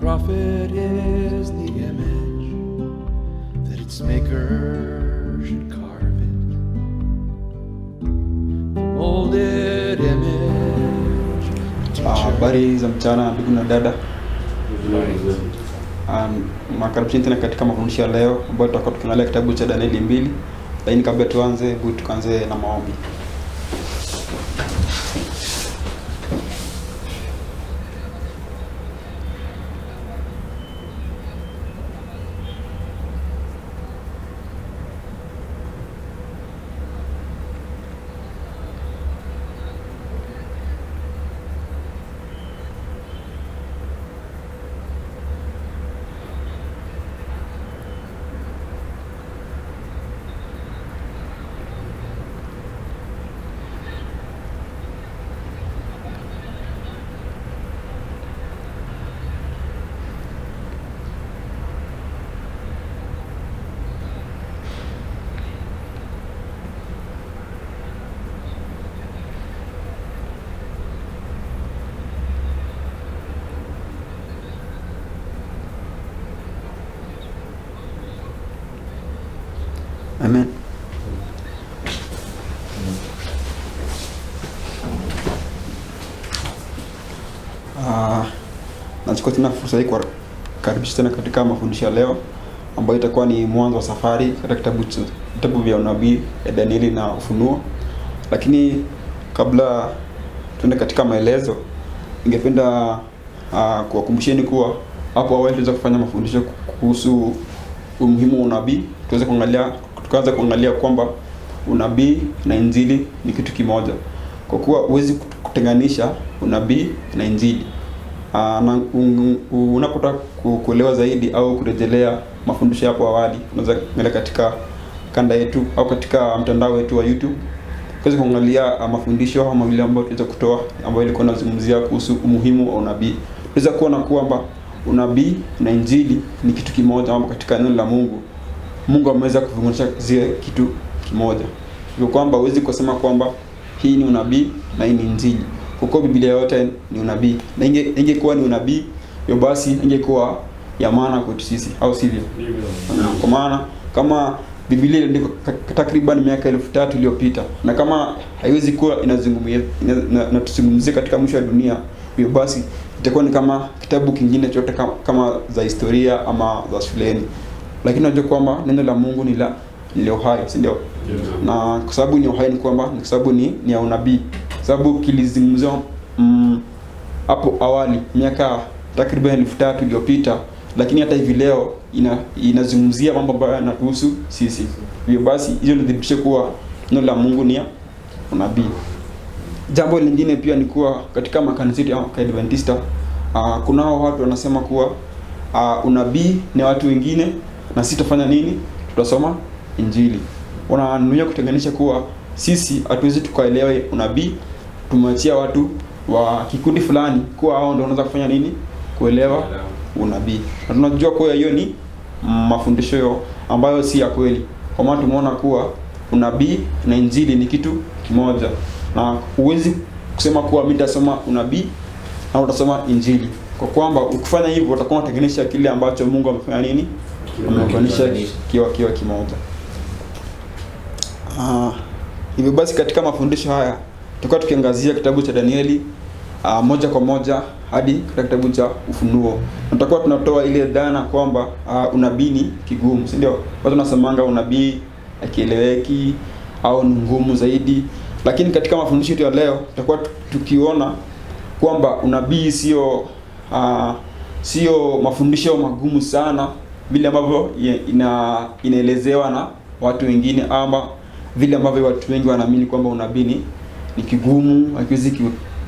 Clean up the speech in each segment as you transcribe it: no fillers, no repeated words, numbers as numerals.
prophet is the image that its maker should carve it. The molded image. Habari za mchana ndugu na dada. Makaribuni tena katika mafundisho ya leo ambayo tutakuwa tukiangalia kitabu cha Danieli 2. Lakini kabla tuanze, tuanze na maombi. Amen. Nachukua tena fursa hii kwa karibisha tena katika mafundisho ya leo ambayo itakuwa ni mwanzo wa safari katika kitabu vya unabii ya Danieli na Ufunuo. Lakini kabla tuende katika maelezo, ningependa kuwakumbusheni kuwa hapo awali tuweza kufanya mafundisho kuhusu umuhimu wa unabii. Tukaanza kuangalia kwamba unabii na injili ni kitu kimoja, kwa kuwa huwezi kutenganisha unabii na injili. Na unapotaka kuelewa zaidi au kurejelea mafundisho hapo awali, unaweza kuangalia katika kanda yetu au katika mtandao wetu wa YouTube, kuweza kuangalia mafundisho au mawili ambayo tuliweza kutoa, ambayo ilikuwa inazungumzia kuhusu umuhimu wa unabii. Tunaweza kuona kwamba unabii na injili ni kitu kimoja, ambapo katika neno la Mungu ameweza kufunganisha zile kitu kimoja. Hivyo kwamba huwezi kusema kwamba hii ni unabii na hii ni injili, kwa kuwa Biblia yote ni unabii. Na ingekuwa ni unabii, hiyo basi ingekuwa ya maana kwetu sisi, au sivyo? Kwa maana kama Biblia iliandikwa takriban miaka 3000 iliyopita, na kama haiwezi kuwa inatuzungumzia katika mwisho wa dunia, hiyo basi itakuwa ni kama kitabu kingine chote kama za historia ama za shuleni. Lakini unajua kwamba neno la Mungu ni uhai, si ndio? Na kwa sababu ni uhai, ni kwamba ni sababu ni ya unabii. Sababu kilizungumzwa hapo awali miaka takriban 3000 iliyopita, lakini hata hivi leo inazungumzia mambo ambayo yanatuhusu sisi. Hivyo basi hiyo ni dhibitisho kuwa neno la Mungu ni ya unabii. Jambo lingine pia ni kuwa katika makanisa ya Adventista kunao watu wanasema kuwa unabii ni watu wengine na sisi tutafanya nini? Tutasoma injili. Wananuia kutenganisha kuwa sisi hatuwezi tukaelewa unabii, tumewachia watu wa kikundi fulani kuwa hao ndio wanaweza kufanya nini? Kuelewa unabii. Na tunajua kuwa hiyo ni mafundisho ambayo si ya kweli. Kwa maana tumeona kuwa unabii na injili ni kitu kimoja. Na huwezi kusema kuwa mimi nitasoma unabii au utasoma injili. Kwa kwamba ukifanya hivyo utakuwa unatenganisha kile ambacho Mungu amefanya nini? Ameunganisha kiwa kimoja. Hivyo basi katika mafundisho haya tutakuwa tukiangazia kitabu cha Danieli moja kwa moja hadi katika kitabu cha Ufunuo. Tutakuwa tunatoa ile dhana kwamba unabii ni kigumu, si ndio? Watu wanasemanga unabii hakieleweki au ni ngumu zaidi. Lakini katika mafundisho yetu ya leo tutakuwa tukiona kwamba unabii sio mafundisho magumu sana vile ambavyo inaelezewa na watu wengine, ama vile ambavyo watu wengi wanaamini kwamba unabii ni kigumu, hakiwezi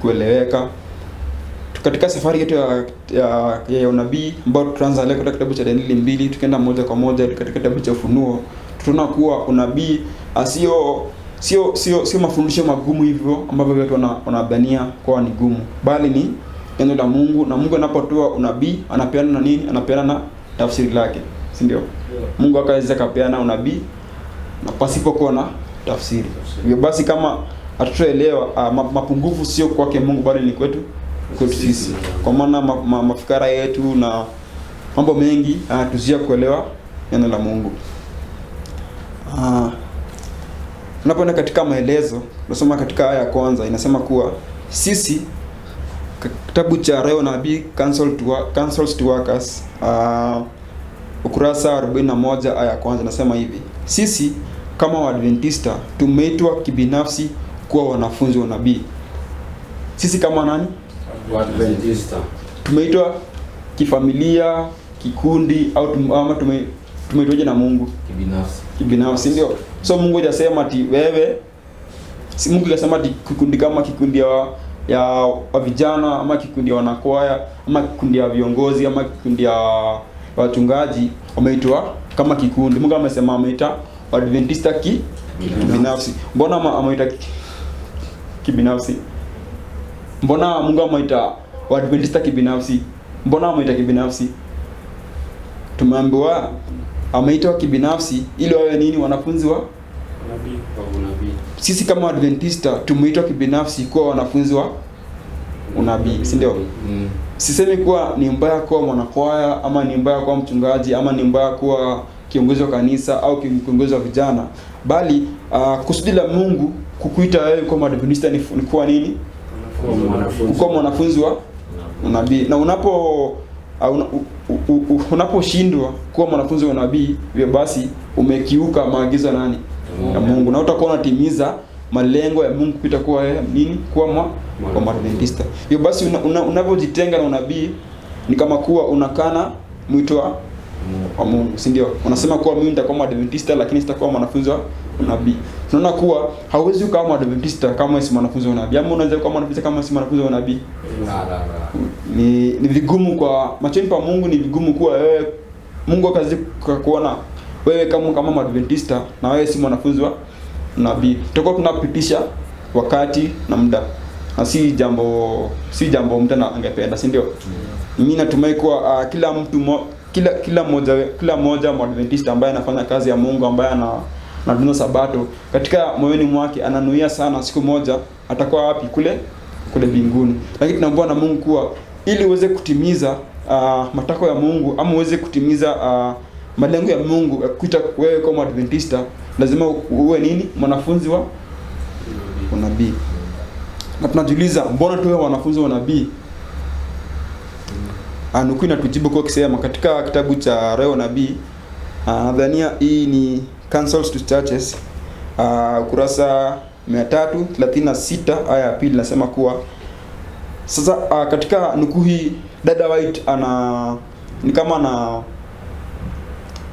kueleweka. Katika safari yetu ya unabii ambayo tutaanza leo katika kitabu cha Danieli 2, tukienda moja kwa moja katika kitabu cha Ufunuo, tutaona kuwa unabii sio mafundisho magumu hivyo ambavyo watu wanadhania kwa ni gumu, bali ni neno la Mungu. Na Mungu anapotoa unabii anapeana na nini? Anapeana na tafsiri lake, si ndio? Mungu akaweza kupeana unabii na pasipokuwa na tafsiri. Hivyo basi kama hatuelewa mapungufu sio kwake Mungu bali ni kwetu kwetu sisi, kwa maana mafikara yetu na mambo mengi yanatuzia kuelewa neno la Mungu. Unapoenda katika maelezo, tunasoma katika aya ya kwanza inasema kuwa sisi, kitabu cha Roho na Nabii, Counsels to Workers, ukurasa 41 aya ya kwanza inasema hivi: sisi kama Waadventista tumeitwa kibinafsi kuwa wanafunzi wa nabii. Sisi kama nani? Waadventista. Tumeitwa kifamilia, kikundi, au tumeitwaje na Mungu? Kibinafsi, ndio. So Mungu hajasema ati wewe, si Mungu hajasema ati kikundi kama kikundi ya vijana, ama kikundi ya wanakwaya, ama kikundi ya viongozi, ama kikundi ya wachungaji wameitwa kama kikundi. Mungu amesema ameita Waadventista kibinafsi. Mbona ameita kibinafsi? Mbona Mungu ameita Waadventista kibinafsi? Mbona ameita kibinafsi? Tumeambiwa ameitwa kibinafsi ili wawe nini? Wanafunzi wa unabii. Sisi kama Waadventista tumeitwa kibinafsi kuwa wanafunzi wa unabii, si ndio? Sisemi kuwa ni mbaya kuwa mwanakwaya, ama ni mbaya kuwa mchungaji, ama ni mbaya kuwa kiongozi wa kanisa au kiongozi wa vijana, bali kusudi la Mungu kukuita wewe kama Adventista ni kuwa nini? Kuwa mwanafunzi wa unabii. Na unaposhindwa kuwa mwanafunzi wa unabii, hivyo basi umekiuka maagizo ya nani? Ya Mungu. Na utakuwa unatimiza malengo ya Mungu kupita kuwa nini? Kuwa Adventista. Hivyo basi unapojitenga na unabii ni kama kuwa unakana mwito wa Mungu, si ndio? Unasema kuwa mimi nitakuwa Adventista lakini sitakuwa mwanafunzi wa unabii. Tunaona kuwa hauwezi kuwa Adventista kama si mwanafunzi wa unabii. Ama unaweza kuwa Adventista kama si mwanafunzi wa unabii? Ni vigumu kwa machoni pa Mungu, ni vigumu kuwa wewe Mungu akazi kuona wewe kama Adventista na wewe si mwanafunzi wa unabii. Tutakuwa tunapitisha wakati na muda. Na si jambo mtu angependa, si ndio? Mimi natumai kuwa kila mtu kila mmoja Adventista ambaye anafanya kazi ya Mungu, ambaye anadumisha Sabato katika moyoni mwake, ananuia sana siku moja atakuwa wapi? Kule mbinguni. Lakini tunaomba na Mungu kuwa ili uweze kutimiza matakwa ya Mungu, ama uweze kutimiza malengo ya Mungu kuita wewe kama Adventista, lazima uwe nini? Mwanafunzi wa unabii. Na tunajiuliza mbona tuwe wanafunzi wa nabii? Nukuu inatujibu kwa kusema katika kitabu cha Roho na Nabii, nadhania hii ni Counsels to Churches, kurasa 336 aya ya 2 nasema kuwa sasa, katika nukuu hii Dada White ni kama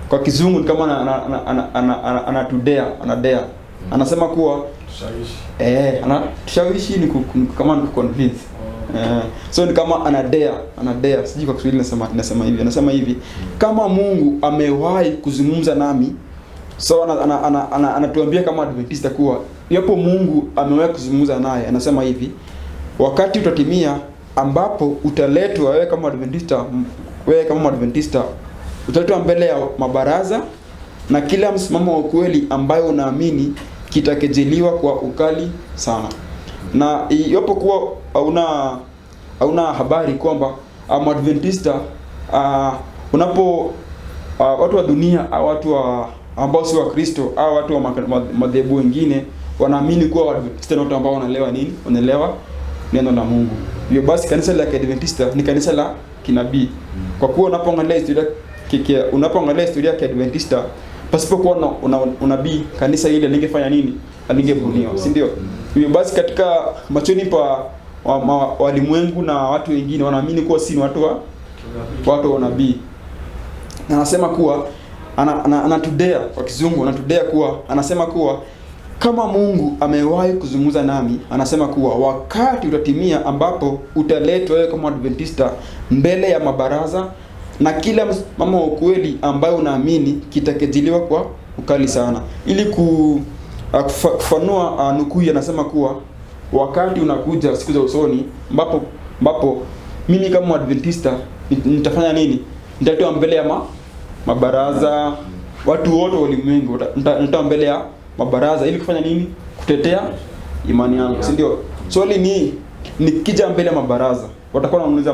kwa kizungu ni kama anadare. Anasema kuwa tushawishi ni kama ni convince. So ni kama anadare. Sijui kwa Kiswahili nasema hivi. Anasema hivi: kama Mungu amewahi kuzungumza nami, so anatuambia kama Adventista kuwa yapo Mungu amewahi kuzungumza naye. Anasema hivi: wakati utatimia ambapo utaletwa wewe kama Adventista utaletwa mbele ya mabaraza, na kila msimamo wa kweli ambayo unaamini kitakejeliwa kwa ukali sana. Na iwapo kuwa hauna habari kwamba Adventista watu wa dunia au watu ambao si wa Kristo au watu wa madhehebu wengine wanaamini kuwa Adventista ni watu ambao wanaelewa neno la Mungu. Hivyo basi kanisa la Adventista ni kanisa la kinabii. Kwa kuwa unapoangalia historia ya Adventista pasipokuwa na unabii, kanisa ile lingefanya nini? Alingebuniwa, si ndio? Hivyo basi katika machoni pa walimwengu na watu wengine wanaamini kuwa si watu wa unabii. Na anasema kuwa anatudea, kwa kizungu anatudea kuwa, anasema kuwa kama Mungu amewahi kuzungumza nami, anasema kuwa wakati utatimia ambapo utaletwa wewe kama Adventista mbele ya mabaraza, na kila mama wa kweli ambayo unaamini kitakejeliwa kwa ukali sana. Ili kufanua nukuu, anasema kuwa wakati unakuja siku za usoni ambapo mimi kama Adventista nitafanya nini? Nitatoa mbele ya mabaraza, watu wote wa ulimwengu nitatoa mbele ya mabaraza ili kufanya nini? Kutetea imani yangu, si ndio? Swali ni nikija mbele ya mabaraza watakuwa wanauliza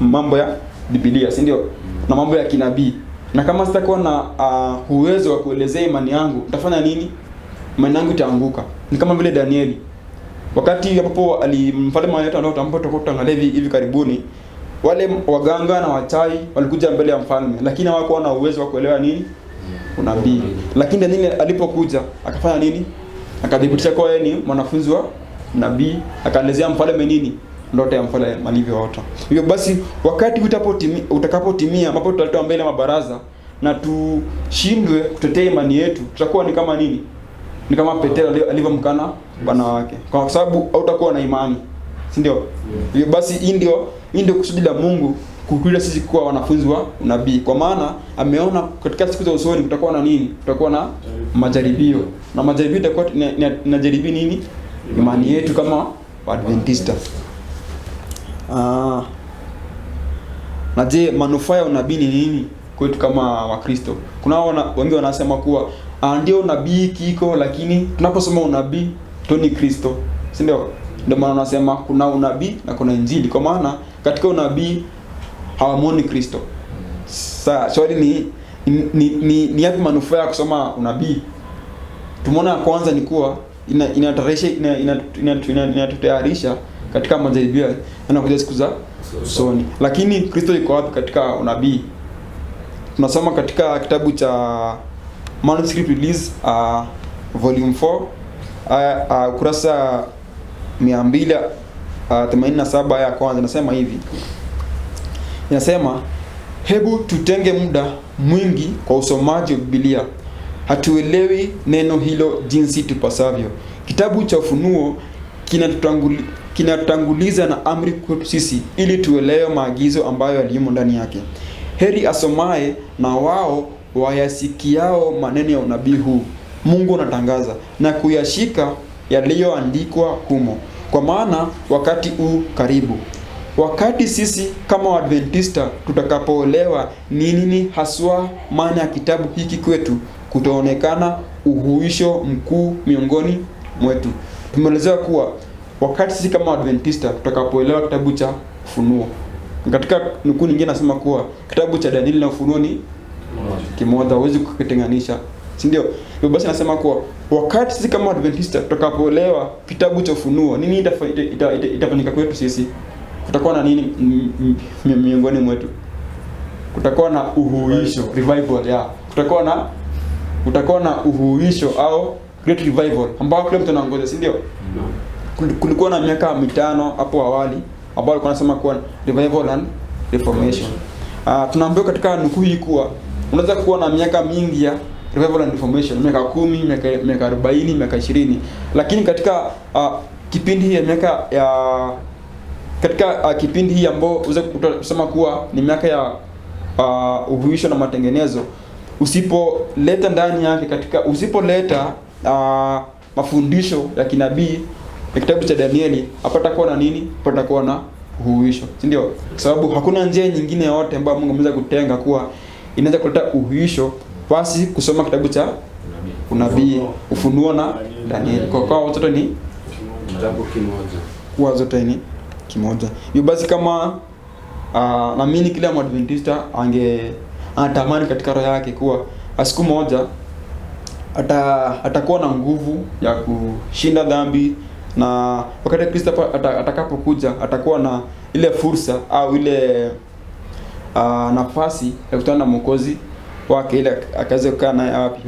mambo ya Biblia, si ndio? Na mambo ya kinabii. Na kama sitakuwa na uwezo wa kuelezea imani yangu, nitafanya nini? Imani yangu itaanguka. Ni kama vile Danieli. Wakati ambapo alimfalme yetu ndio ambapo tutaangalia hivi karibuni, wale waganga na wachawi walikuja mbele ya mfalme, lakini hawakuwa na uwezo wa kuelewa nini? Unabii. Lakini Danieli alipokuja, akafanya nini? Akadhibitisha kwa yeye ni mwanafunzi wa nabii, akaelezea mfalme nini? Ndoto ya mfalme alivyoota. Hivyo basi wakati utakapotimia ambapo tutaletewa mbele mabaraza na tushindwe kutetea imani yetu, tutakuwa ni kama nini? Ni kama Petro alivyomkana bwana wake. Kwa sababu hautakuwa na imani. Si ndio? Hivyo basi hii ndio kusudi la Mungu kukulia sisi kuwa wanafunzi wa nabii. Kwa maana ameona katika siku za usoni kutakuwa na nini? Kutakuwa na majaribio. Na majaribio itakuwa inajaribia nini? Imani yetu kama Waadventista. Na je, manufaa ya unabii ni nini kwetu kama Wakristo? Kuna wengi wanasema kuwa ndio unabii kiko, lakini tunaposoma unabii tuni Kristo, si ndio? Ndio maana wanasema kuna unabii na kuna injili. Kwa maana katika unabii hawamwoni Kristo. Sasa swali ni yapi manufaa ya kusoma unabii? Tumeona kwanza ni kuwa inatutayarisha katika majaribio yanayokuja siku za usoni. Lakini Kristo yuko wapi katika unabii? Tunasoma katika kitabu cha Manuscript Release volume 4 ukurasa 287 ya kwanza, inasema hivi. Inasema, hebu tutenge muda mwingi kwa usomaji wa Biblia. Hatuelewi neno hilo jinsi tupasavyo. Kitabu cha Ufunuo kinatutanguliza na amri kwetu sisi ili tuelewe maagizo ambayo yalimo ndani yake. Heri asomaye na wao wayasikiao maneno ya unabii huu Mungu anatangaza, na kuyashika yaliyoandikwa humo, kwa maana wakati huu karibu. Wakati sisi kama Waadventista tutakapoelewa nini haswa maana ya kitabu hiki kwetu, kutaonekana uhuisho mkuu miongoni mwetu. Tumeelezewa kuwa wakati sisi kama Waadventista tutakapoelewa kitabu cha Ufunuo. Katika nukuu nyingine nasema kuwa kitabu cha Danieli na Ufunuo ni kimoja, huwezi kukitenganisha, si ndio? Hivyo basi nasema kuwa wakati sisi kama Adventista tutakapoelewa kitabu cha Ufunuo, nini itafanyika kwetu sisi? Kutakuwa na nini miongoni mwetu? Kutakuwa na uhuisho, revival, yeah. Kutakuwa na uhuisho au great revival ambao kila mtu anaongoza, si ndio? Kulikuwa na miaka 5 hapo awali ambao walikuwa wanasema kuwa revival and reformation. Tunaambiwa katika nukuu hii kuwa unaweza kuwa na miaka mingi ya revival and reformation, miaka 10, miaka 40, miaka 20, lakini katika kipindi hii ya miaka ya kipindi hii ambao utasema kuwa ni miaka ya uhuisho na matengenezo, usipoleta ndani yake usipoleta mafundisho ya kinabii ya kitabu cha Danieli, hapatakuwa na nini? Hapatakuwa na uhuisho, si ndio? Kwa sababu hakuna njia nyingine yote ambayo Mungu ameweza kutenga kuwa inaweza kuleta uhuisho basi kusoma kitabu cha unabii, Ufunuo na Danieli. Kwa wote ni kitabu kimoja. Kwa zote ni kimoja. Hivyo basi kama naamini kila Mwadventista anatamani katika roho yake kuwa siku moja atakuwa na nguvu ya kushinda dhambi, na wakati Kristo atakapokuja atakuwa na ile fursa au ile nafasi ya kukutana na Mwokozi wake, ile akaweza kukaa naye wapi?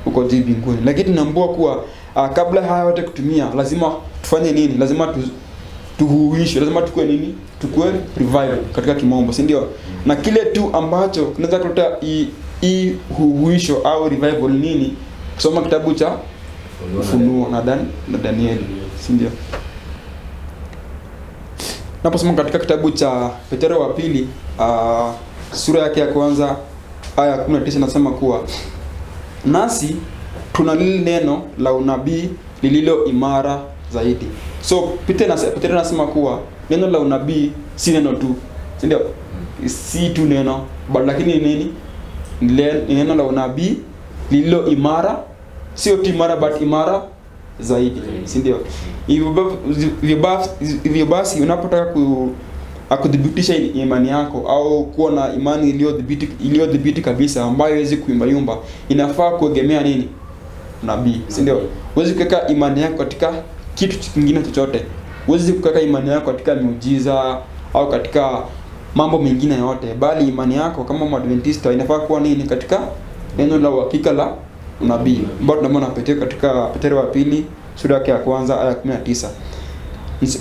Huko juu mbinguni. Lakini tunaambiwa kuwa kabla haya yote kutumia, lazima tufanye nini? Lazima tuhuishwe, lazima tukue nini? Tukue revival katika kimombo, si ndio? Na kile tu ambacho tunaweza kuleta hii huisho au revival nini? Kusoma kitabu cha Ufunuo na Danieli, si ndio? Naposoma katika kitabu cha Petro wa pili sura yake ya kwanza aya 19 nasema kuwa nasi tuna lile neno la unabii lililo imara zaidi. So Petro anasema kuwa neno la unabii si neno tu, si ndio? Si tu neno, lakini nini? Ni neno la unabii lililo imara, sio tu imara but imara zaidi, si ndio? Hivyo basi unapotaka kudhibitisha imani yako au kuwa na imani iliyodhibiti kabisa ambayo haiwezi kuyumbayumba, inafaa kuegemea nini? Nabii, si ndio? Huwezi kuweka imani yako katika kitu kingine chochote. Huwezi kuweka imani yako katika miujiza au katika mambo mengine yote, bali imani yako kama Mwadventista inafaa kuwa nini? Katika neno la uhakika la unabii, ambao tunamwona katika Petro wa pili sura yake ya kwanza aya 19.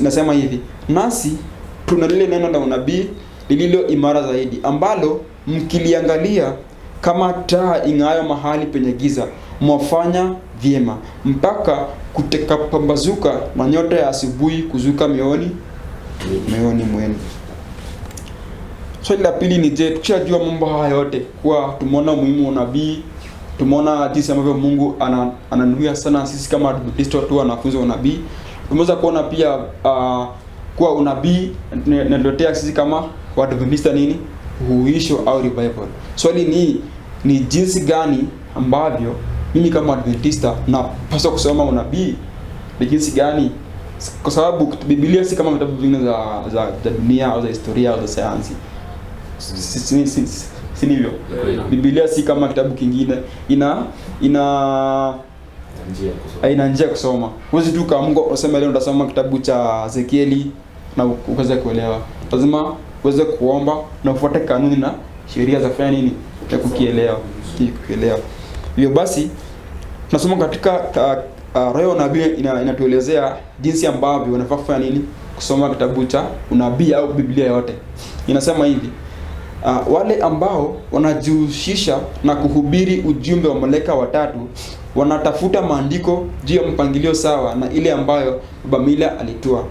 Nasema hivi, nasi tuna lile neno la unabii lililo imara zaidi, ambalo mkiliangalia kama taa ing'aayo mahali penye giza, mwafanya vyema mpaka kutekapambazuka na nyota ya asubuhi kuzuka mioyoni mwenu. Swali la pili ni je, tukishajua mambo haya yote, kwa tumeona umuhimu wa unabii, tumeona jinsi ambavyo Mungu ananuia sana sisi kama Adventista tu wanafunzi wa unabii, tumeweza kuona pia kuwa unabii inatuletea sisi kama Waadventista nini? Uhuisho au revival. Swali ni jinsi gani ambavyo mimi kama Adventista napaswa kusoma unabii? Ni jinsi gani? Kwa sababu Biblia si kama vitabu vingine za dunia au za historia au za sayansi. Si ndivyo? Biblia si kama kitabu kingine. Ina njia kusoma. Huwezi tu kama unasema leo utasoma kitabu cha Ezekieli na ukaweza kuelewa. Lazima uweze kuomba na ufuate kanuni na sheria za kufanya nini? Ya kukielewa. Hivyo basi tunasoma katika roho ya nabii inatuelezea jinsi ambavyo unafaa kufanya nini? Kusoma kitabu cha unabii au Biblia yote. Inasema hivi, wale ambao wanajihusisha na kuhubiri ujumbe wa malaika watatu wanatafuta maandiko juu ya mpangilio sawa na ile ambayo Baba Mila alitoa.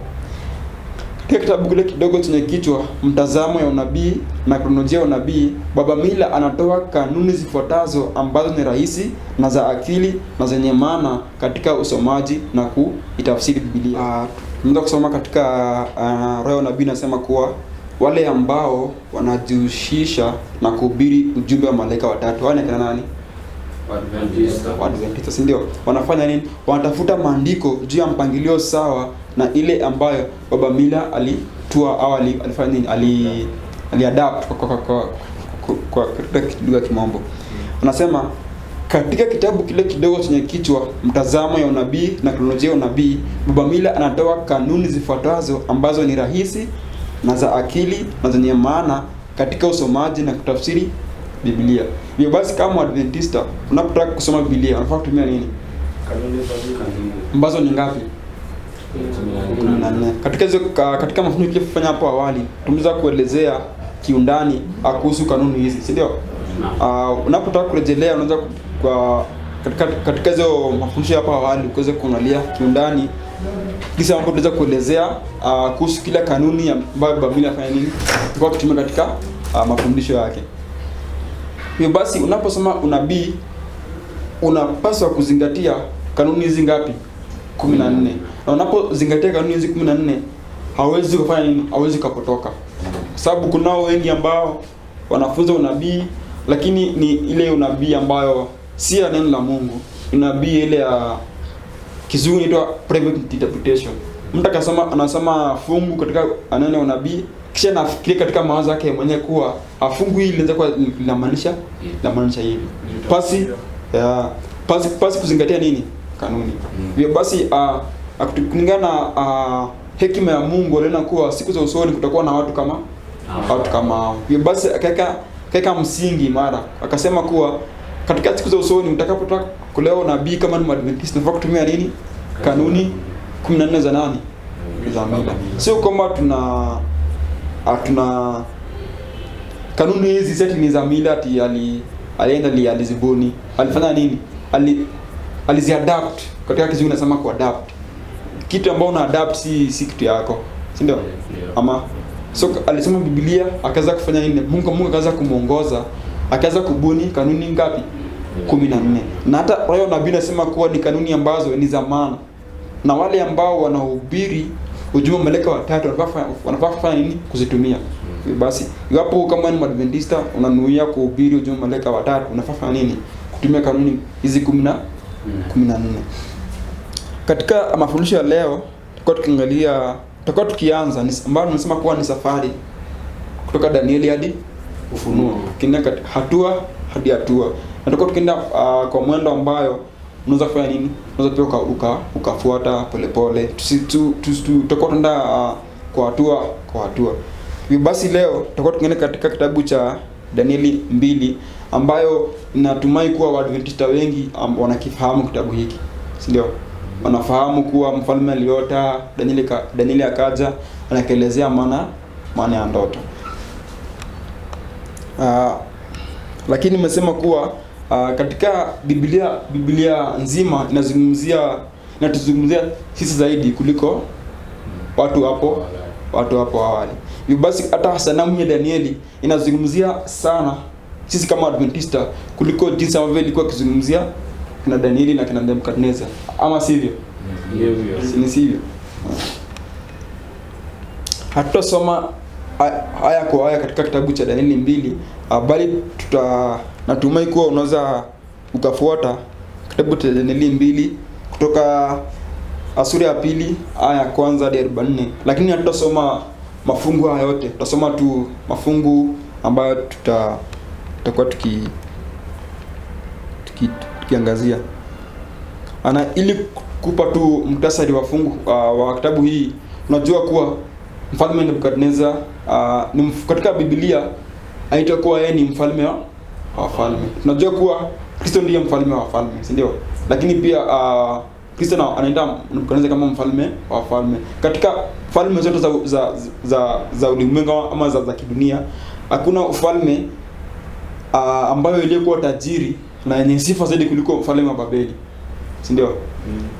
Katika kitabu kile kidogo chenye kichwa mtazamo ya unabii na kronolojia ya unabii, Baba Mila anatoa kanuni zifuatazo ambazo ni rahisi na za akili na zenye maana katika usomaji na kuitafsiri Biblia. Tunaweza kusoma katika roho ya unabii nasema kuwa wale ambao wanajihusisha na kuhubiri ujumbe wa malaika watatu, wale ni nani? Waadventista, si ndio? Wanafanya nini? Wanatafuta maandiko juu ya mpangilio sawa na ile ambayo Baba Mila alitoa au alifanya nini? Aliadapt kwa lugha ya Kimombo. Anasema katika kitabu kile kidogo chenye kichwa mtazamo ya unabii na kronolojia ya unabii, Baba Mila anatoa kanuni zifuatazo ambazo ni rahisi na za akili na zenye maana katika usomaji na kutafsiri Biblia. Hivyo basi kama Adventista unapotaka kusoma Biblia unafaa kutumia nini? Kanuni ambazo ni ngapi? 14. Katika mafunzo tuliyofanya hapo awali tumeweza kuelezea kiundani kuhusu kanuni hizi, si ndio? Unapotaka kurejelea unaweza katika hizo mafundisho hapo awali ukaweza kuangalia kiundani kisa ambapo tunaweza kuelezea kuhusu kila kanuni ambayo Baba Mila afanya nini kwa kutumia katika mafundisho yake. Hivyo basi unaposoma unabii unapaswa kuzingatia kanuni hizi ngapi? 14. Na unapozingatia kanuni hizi 14 hauwezi kufanya nini? Hauwezi kupotoka. Sababu kunao wengi ambao wanafunza unabii lakini ni ile unabii ambayo si ya neno la Mungu. Unabii ile ya kizungu inaitwa private interpretation. Mtu anasoma fungu katika neno la unabii kisha nafikiria katika mawazo yake mwenyewe kuwa fungu hili linaweza kuwa linamaanisha hivi. Pasi kuzingatia nini? Kanuni. Hivyo basi kulingana na hekima ya Mungu aliona kuwa siku za usoni kutakuwa na watu kama hivyo basi akaeka msingi imara. Akasema kuwa katika siku za usoni mtakapotaka kuelewa unabii kama ni Adventist nafaa kutumia nini? Kanuni 14 za nani? Za Mila. Sio kwamba tuna kanuni hizi seti ni za Mila ati alienda alizibuni. Alifanya nini? Aliziadapt. Katika kizungu nasema kuadapt. Kitu ambao una adapt si kitu yako. Si ndio? Ama so alisoma Biblia akaanza kufanya nini? Mungu akaanza kumuongoza, akaanza kubuni kanuni ngapi? 14. Na hata roho nabii nasema kuwa ni kanuni ambazo ni za maana. Na wale ambao wanahubiri ujumbe wa malaika watatu wanafaa kufanya nini? Kuzitumia. Basi iwapo kama ni Adventista unanuia kuhubiri ujumbe wa malaika watatu unafaa kufanya nini? Kutumia kanuni hizi 14. katika mafundisho ya leo tutakuwa tukianza ambayo tunasema kuwa ni safari kutoka Danieli hadi Ufunuo, tukienda hatua hadi hatua, na tutakuwa tukienda kwa mwendo ambayo unaweza kufanya nini, unaweza pia ukafuata polepole. Tutakuwa tunaenda kwa hatua. Hivyo basi leo tutakuwa tukienda katika kitabu cha Danieli 2 ambayo natumai kuwa Waadventista wengi wanakifahamu kitabu hiki, si ndio? Wanafahamu kuwa mfalme aliota, Danieli akaja anakelezea maana ya ndoto. Lakini nimesema kuwa katika Biblia nzima inatuzungumzia sisi zaidi kuliko watu hapo awali. Hivyo basi hata sanamu ya Danieli inazungumzia sana sisi kama Adventista kuliko jinsi ambavyo ilikuwa kizungumzia kina Danieli na kina Nebukadneza, ama sivyo? Ni sivyo? Hatutasoma aya kwa aya katika kitabu cha Danieli 2, bali natumai kuwa unaweza ukafuata kitabu cha Danieli 2 kutoka sura ya 2 aya ya kwanza hadi 44. Lakini hatutasoma mafungu haya yote, tutasoma tu mafungu ambayo tutakuwa tukiangazia. Ili kupa tu mtasari wa fungu wa kitabu hii, unajua kuwa mfalme Nebukadneza katika Biblia aitwa kuwa yeye ni mfalme wa wafalme. Tunajua kuwa Kristo ndiye mfalme wa wafalme, si ndio? Lakini pia Kristo anaita Nebukadneza kama mfalme wa wafalme. Katika falme zote za ulimwengu ama za kidunia, hakuna ufalme ambayo ilikuwa tajiri na yenye sifa zaidi kuliko mfalme wa Babeli, si ndio?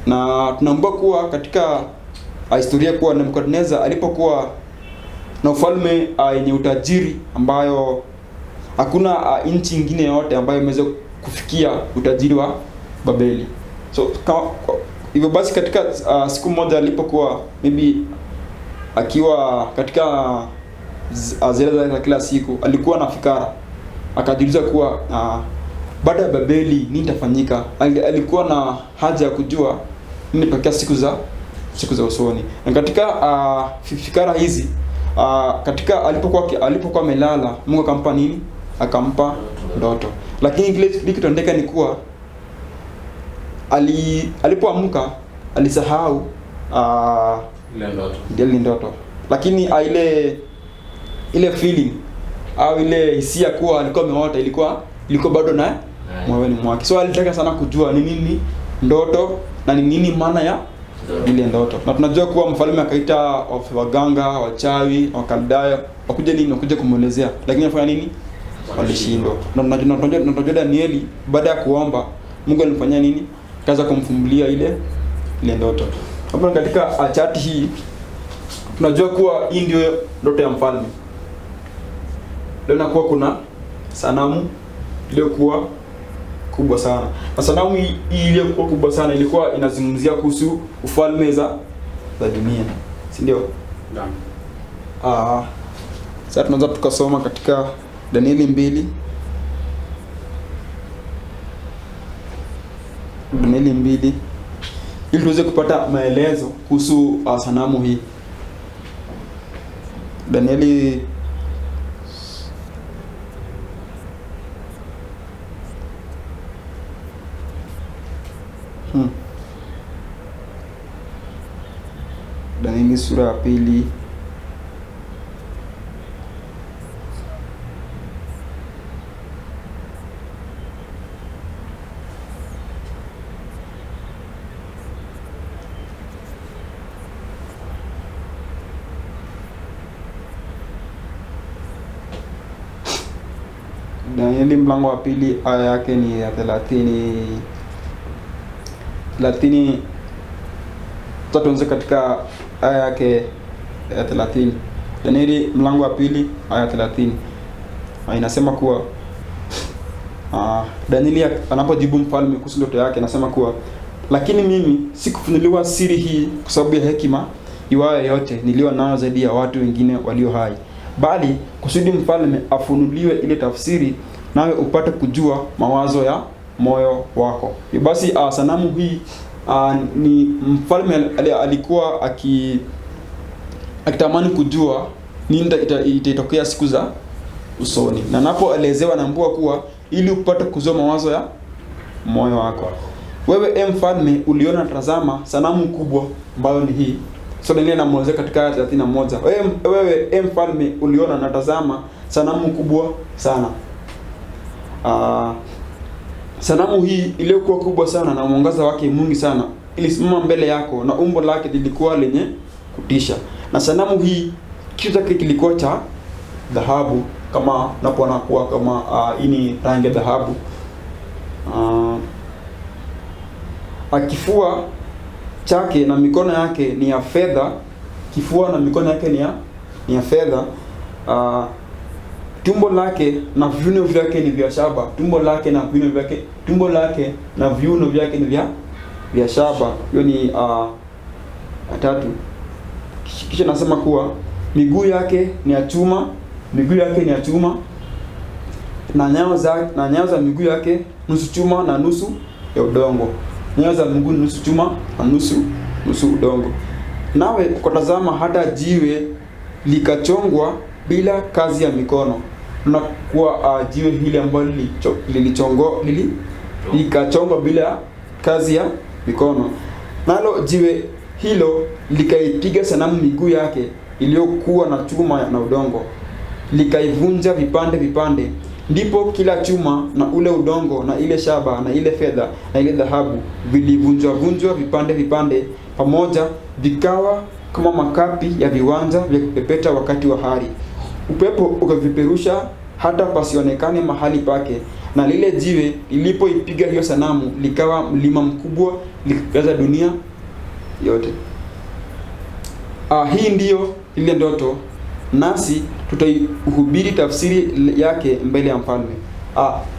Na tunaambiwa kuwa katika historia kuwa Nebukadneza alipokuwa na ufalme yenye utajiri ambayo hakuna nchi nyingine yote ambayo imeweza kufikia utajiri wa Babeli. So hivyo basi katika siku moja alipokuwa maybe akiwa katika zile za kila siku, alikuwa na fikara, akajiuliza kuwa baada ya Babeli nini itafanyika. Alikuwa na haja ya kujua nini tokea siku za usoni. Na katika fikara hizi katika alipokuwa amelala, Mungu akampa nini? Akampa ndoto. Lakini kile kilichotendeka ni kuwa alipoamka alisahau ile ndoto. Lakini ile feeling au ile hisia kuwa alikuwa ameota ilikuwa bado na moyoni mwake. So alitaka sana kujua ni nini ndoto na ni nini maana ya ile ndoto. Na tunajua kuwa mfalme akaita waganga, wachawi, wakaldayo wakuja kumuelezea. Lakini afanya nini? Walishindwa. Na tunajua Danieli baada ya kuomba, Mungu alimfanyia nini? Kaza kumfumbulia ile ndoto. Hapo katika chati hii tunajua kuwa hii ndio ndoto ya mfalme. Leo nakuwa kuna sanamu iliyokuwa kubwa sana. Na sanamu hii iliyokuwa kubwa sana ilikuwa inazungumzia kuhusu ufalme za dunia, si ndio? Naam. Sasa tunaweza tukasoma katika Danieli 2. Danieli 2 ili tuweze kupata maelezo kuhusu sanamu hii. Danieli Danieli sura ya 2 Danieli mlango wa 2 aya yake ni ya 30. Tutaanza katika aya yake ya 30. Danieli mlango wa 2 aya 30. Inasema kuwa Danieli anapojibu mfalme kuhusu ndoto yake anasema kuwa, lakini mimi sikufunuliwa siri hii kwa sababu ya hekima iwayo yote nilio nayo zaidi ya watu wengine walio hai, bali kusudi mfalme afunuliwe ile tafsiri, nawe upate kujua mawazo ya moyo wako. Basi sanamu hii ni mfalme alikuwa akitamani kujua nini itatokea siku za usoni, na napoelezewa naambiwa kuwa ili upate kujua mawazo ya moyo wako. Wewe mfalme uliona, tazama sanamu kubwa ambayo ni hii. So Danieli anamuelezea katika aya 31. Wewe mfalme uliona, na tazama sanamu kubwa sana. Sanamu hii iliyokuwa kubwa sana na mwangaza wake mwingi sana ilisimama mbele yako, na umbo lake lilikuwa lenye kutisha. Na sanamu hii kichwa chake kilikuwa cha dhahabu, kama unapoona kuwa kama hii ni rangi ya dhahabu. Kifua chake na mikono yake ni ya fedha. Kifua na mikono yake ni ya fedha. Tumbo lake na viuno vyake ni vya shaba. Tumbo lake na viuno vyake ni vya shaba. Hiyo ni 3. Kisha nasema kuwa miguu yake ni ya chuma. Na nyayo za miguu yake nusu chuma na nusu ya udongo. Nyayo za miguu nusu chuma na nusu udongo. Nawe ukatazama hata jiwe likachongwa bila kazi ya mikono. Na kuwa jiwe hili ambalo likachongwa bila kazi ya mikono. Nalo jiwe hilo likaipiga sanamu miguu yake iliyokuwa na chuma na udongo, likaivunja vipande. Ndipo kila chuma na ule udongo na ile shaba na ile fedha na ile dhahabu vilivunjwa vipande pamoja, vikawa kama makapi ya viwanja vya kupepeta wakati wa hari. Upepo ukaviperusha hata pasionekane mahali pake, na lile jiwe lilipoipiga hiyo sanamu likawa mlima mkubwa, likajaza dunia yote. Hii ndiyo ile ndoto, nasi tutaihubiri tafsiri yake mbele ya mfalme.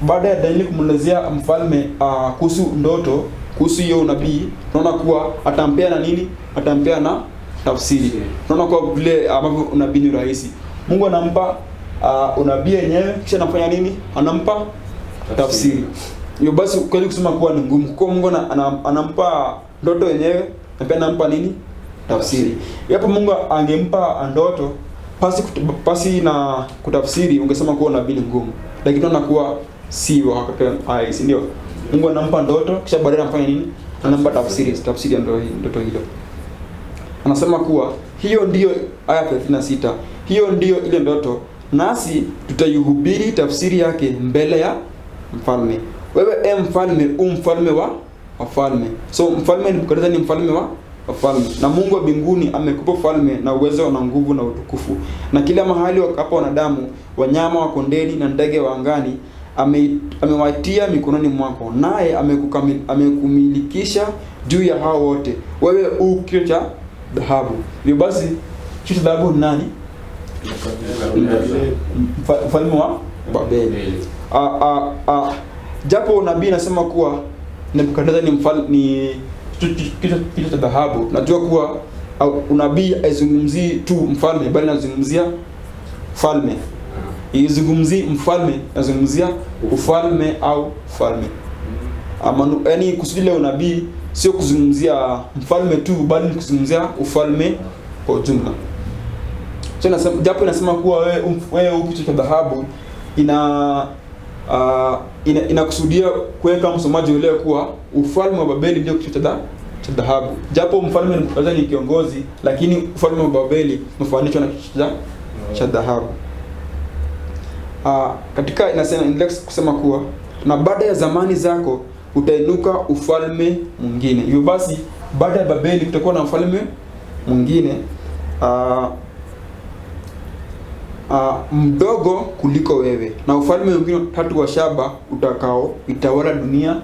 Baada ya Danieli kumwelezea mfalme kuhusu ndoto, kuhusu hiyo unabii, tunaona kuwa atampea na nini? Atampea na tafsiri. Tunaona kwa vile ambavyo unabii ni rahisi. Mungu anampa unabii yenyewe, kisha anafanya nini? Anampa tafsiri. Hiyo basi kweli kusema kuwa ni ngumu. Kwa Mungu anampa ndoto yenyewe, na pia anampa nini? Tafsiri. Yapo Mungu angempa ndoto pasi na kutafsiri, ungesema kuwa nabii ni ngumu. Lakini tunaona kuwa si wakati si ndio? Mungu anampa ndoto, kisha baadaye anafanya nini? Anampa tafsiri ya ndoto hilo. Anasema kuwa hiyo ndiyo aya 36. Hiyo ndiyo ile ndoto, nasi tutaihubiri tafsiri yake mbele ya mfalme. Wewe mfalme, mfalme wa wafalme. So mfalme ni mfalme wa wafalme. Na Mungu wa mbinguni amekupa ufalme na uwezo na nguvu na utukufu. Na kila mahali wakapa wanadamu, wanyama wa kondeni na ndege wa angani, amewatia mikononi mwako. Naye amekumilikisha juu ya hao wote. Wewe kichwa cha dhahabu. Hivyo basi kichwa cha dhahabu ni nani? Mfalme wa Babeli. Japo nabii nasema kuwa Nebukadneza ni kichwa cha dhahabu, najua kuwa unabii haizungumzii tu mfalme, bali nazungumzia falme. Izungumzii mfalme, nazungumzia ufalme au falme. Yaani kusudi la unabii sio kuzungumzia mfalme tu, bali kuzungumzia ufalme kwa ujumla. So nasema, japo inasema kuwa wewe kichwa cha dhahabu, inakusudia kuweka msomaji uelewe kuwa ufalme wa Babeli ndio kichwa cha dhahabu. Japo mfalme ni kiongozi, lakini ufalme wa Babeli umefananishwa na kichwa cha dhahabu. Katika inaendelea kusema kuwa na baada ya zamani zako utainuka ufalme mwingine. Hivyo basi baada ya Babeli kutakuwa na ufalme mwingine mdogo kuliko wewe, na ufalme mwingine 3 wa shaba utakao itawala dunia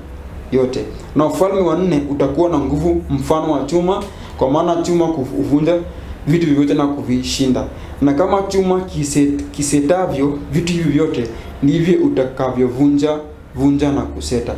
yote. Na ufalme wa 4 utakuwa na nguvu mfano wa chuma, kwa maana chuma kuvunja vitu vyote na kuvishinda. Na kama chuma kisetavyo vitu hivi vyote, ndivyo utakavyovunja na kuseta.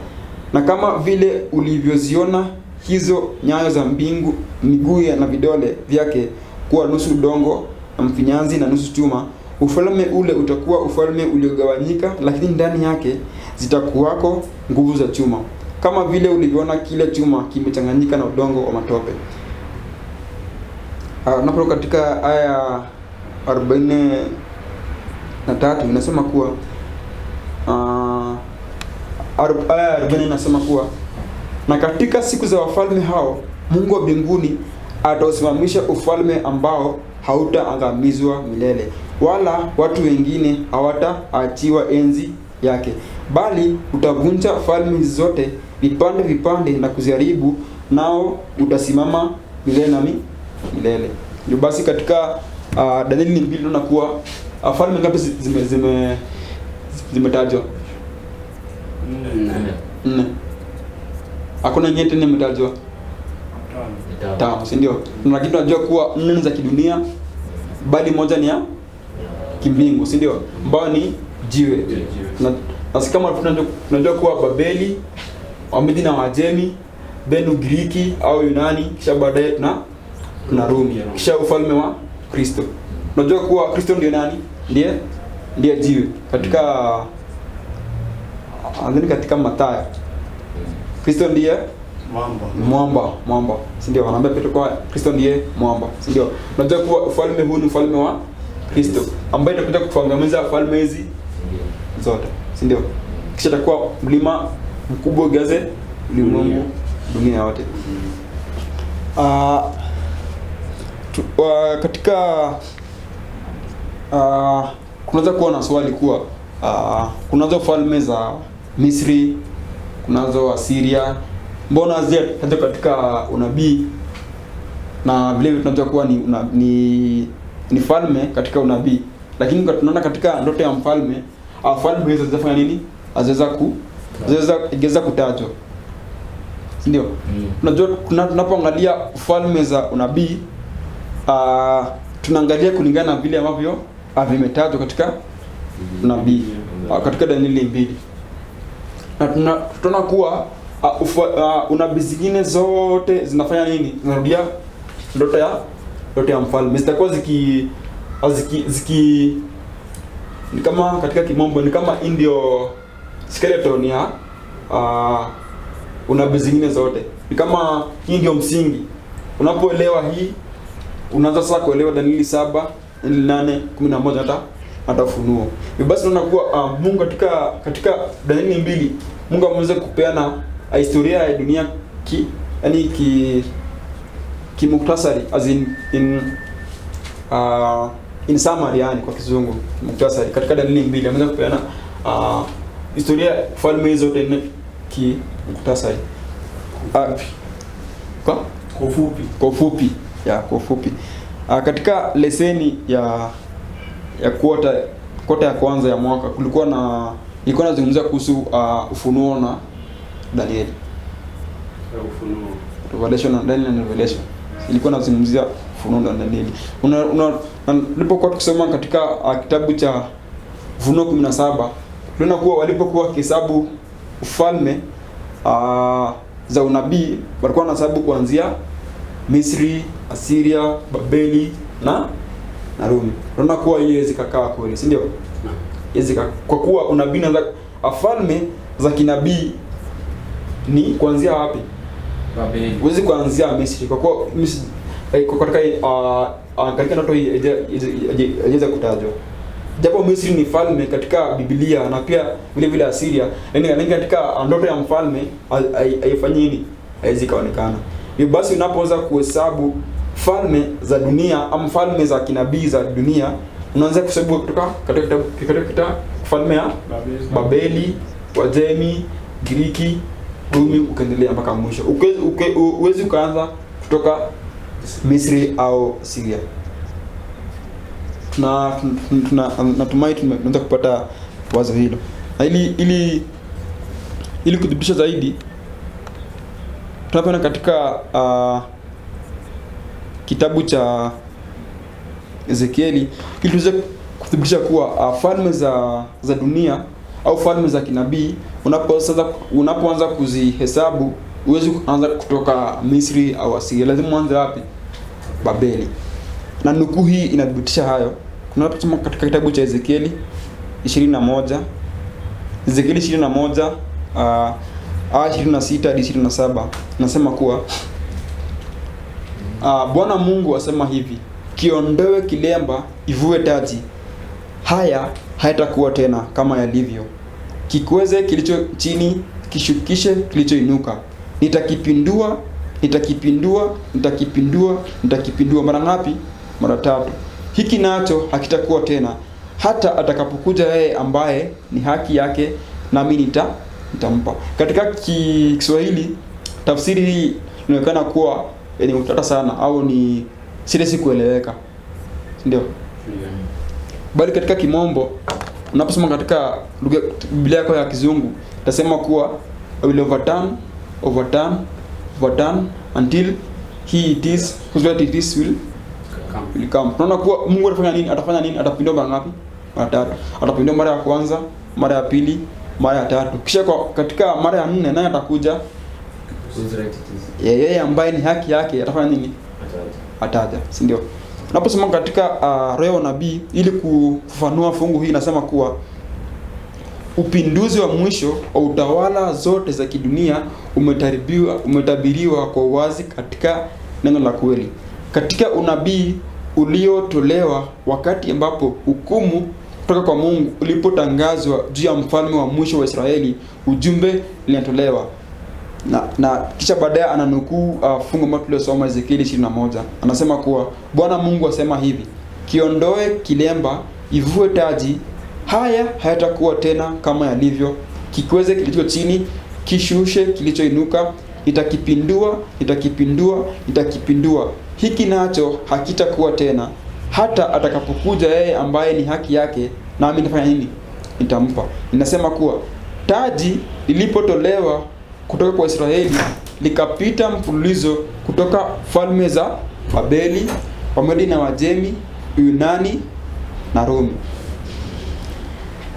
Na kama vile ulivyoziona hizo nyayo za mbingu, miguu na vidole vyake kuwa nusu udongo na mfinyanzi na nusu chuma, ufalme ule utakuwa ufalme uliogawanyika, lakini ndani yake zitakuwako nguvu za chuma. kama vile ulivyoona kile chuma kimechanganyika na udongo wa matope. Unapo katika aya 43 inasema kuwa aya 40 inasema kuwa, na katika siku za wafalme hao Mungu wa mbinguni atausimamisha ufalme ambao hautaangamizwa milele, wala watu wengine hawataachiwa enzi yake, bali utavunja falme zote vipande vipande na kuziharibu, nao utasimama milele na milele. Ndio basi katika Danieli 2 tunaona kuwa falme ngapi zimetajwa? 4. Hakuna nyingine tena imetajwa? 5, si ndio? Lakini tunajua kuwa 4 za kidunia, bali moja ni ya kimbingu, si ndio? Ambao ni jiwe. Na kama tunajua kuwa Babeli, Wamedi na Wajemi, then Ugiriki au Yunani, kisha baadaye tuna Rumi, kisha ufalme wa Kristo. Unajua kuwa Kristo ndiye nani? Ndiye jiwe. Katika Mathayo, Kristo ndiye mwamba, si ndio? Anaambia Petro kwa Kristo ndiye mwamba, si ndio? Unajua kuwa ufalme huu ni ufalme wa Kristo ambaye itakuja kuangamiza falme hizi zote, si ndio? Kisha itakuwa mlima mkubwa ugaze ulimwengu, dunia yote. Kunaweza kuwa na swali kuwa kunazo falme za Misri, kunazo Asiria, mbona hazitajwa katika unabii? Na vile tunajua kuwa ni falme katika unabii, lakini tunaona katika ndoto ya mfalme falme hizo zinafanya nini? Zaweza kutajwa, ndio? Unajua tunapoangalia falme za unabii tunaangalia kulingana na vile ambavyo vimetajwa katika unabii katika Danieli 2. Na tunaona kuwa unabii zingine zote zinafanya nini? Zinarudia ndoto ya mfalme. Zitakuwa ziki ni kama katika kimombo ni kama ndio skeleton ya unabii zingine zote. Ni kama hii ndio msingi. Unapoelewa hii, unaanza sasa kuelewa Danieli 7, Danieli 8, 11 hata Ufunuo. Basi tunaona kuwa Mungu katika Danieli 2 Mungu ameweza kupeana historia ya dunia kimuktasari, as in summary, yani kwa kizungu muktasari. Katika Danieli 2 ameweza kupeana historia ya falme hizo zote kimuktasari. Kwa ufupi. Katika leseni ya kota ya kwanza ya mwaka ilikuwa nazungumzia kuhusu Ufunuo na Danieli. Revelation. Ilikuwa nazungumzia Ufunuo na Danieli. Nilipokuwa tukisoma katika kitabu cha Ufunuo 17, tunaona kuwa walipokuwa kihesabu ufalme za unabii, walikuwa wanahesabu kuanzia Misri, Asiria, Babeli na Rumi. Tunaona kuwa hiyo zikakaa kweli, si ndio? Kwa kuwa unabii na falme za kinabii ni kuanzia wapi? Babeli. Huwezi kuanzia Misri, kwa kuwa Misri katika ndoto hii haiweza kutajwa. Japo Misri ni falme katika Biblia na pia vile Asiria, lakini katika ndoto ya mfalme haifanyi nini? Haiwezi kaonekana. Hivyo basi unapoanza kuhesabu falme za dunia ama falme za kinabii za dunia, unaanza kuhesabu kutoka katika falme ya Babeli, Wajemi, Giriki, Rumi, ukaendelea mpaka mwisho. Uwezi ukaanza kutoka Misri au Syria. Natumai tunaweza kupata wazo hilo. Na ili kudhibitisha zaidi, tunapenda katika kitabu cha Ezekieli, ili tuweze kudhibitisha kuwa falme za dunia au falme za kinabii unapoanza kuzihesabu, huwezi kuanza kutoka Misri au Asiria, lazima uanze wapi? Babeli. Na nukuu hii inadhibitisha hayo. Tunaposoma katika kitabu cha Ezekieli 21, Ezekieli 21 aya 26 hadi 27 nasema kuwa Bwana Mungu asema hivi, kiondoe kilemba, ivue taji, haya hayatakuwa tena kama yalivyo. Kikweze kilicho chini, kishukishe kilichoinuka. Nitakipindua, nitakipindua, nitakipindua, nitakipindua. Mara ngapi? Mara 3. Hiki nacho hakitakuwa tena, hata atakapokuja yeye ambaye ni haki yake, nami nitampa. Katika Kiswahili tafsiri hii inaonekana kuwa ni utata sana, au ni si kueleweka, ndio? Bali katika Kimombo unaposoma katika lugha Biblia yako ya Kizungu itasema kuwa I will overturn until it is will come. Tunaona kuwa Mungu atafanya nini? Atapindua mara ngapi? Mara 3. Atapindua mara ya kwanza, mara ya pili, mara ya 3. Kisha katika mara ya 4 naye atakuja yeye ambaye ni haki yake, atafanya nini? Ataja, si ndio? Unaposoma katika roho ya nabii ili kufafanua fungu hii nasema kuwa upinduzi wa mwisho wa utawala zote za kidunia umetabiriwa kwa uwazi katika neno la kweli, katika unabii uliotolewa wakati ambapo hukumu kutoka kwa Mungu ulipotangazwa juu ya mfalme wa mwisho wa Israeli. Ujumbe linatolewa na kisha baadaye ananukuu fungu ambalo tuliosoma Ezekieli 21. Anasema kuwa Bwana Mungu asema hivi, kiondoe kilemba, ivue taji, haya hayatakuwa tena kama yalivyo. Kikweze kilicho chini, kishushe kilichoinuka. Nitakipindua, nitakipindua, nitakipindua. Hiki nacho hakitakuwa tena, hata atakapokuja yeye ambaye ni haki yake, nami nitafanya nini? Nitampa. Inasema kuwa taji lilipotolewa kutoka kwa Israeli likapita mfululizo kutoka falme za Babeli, Wamedi na Wajemi, Yunani na Rumi.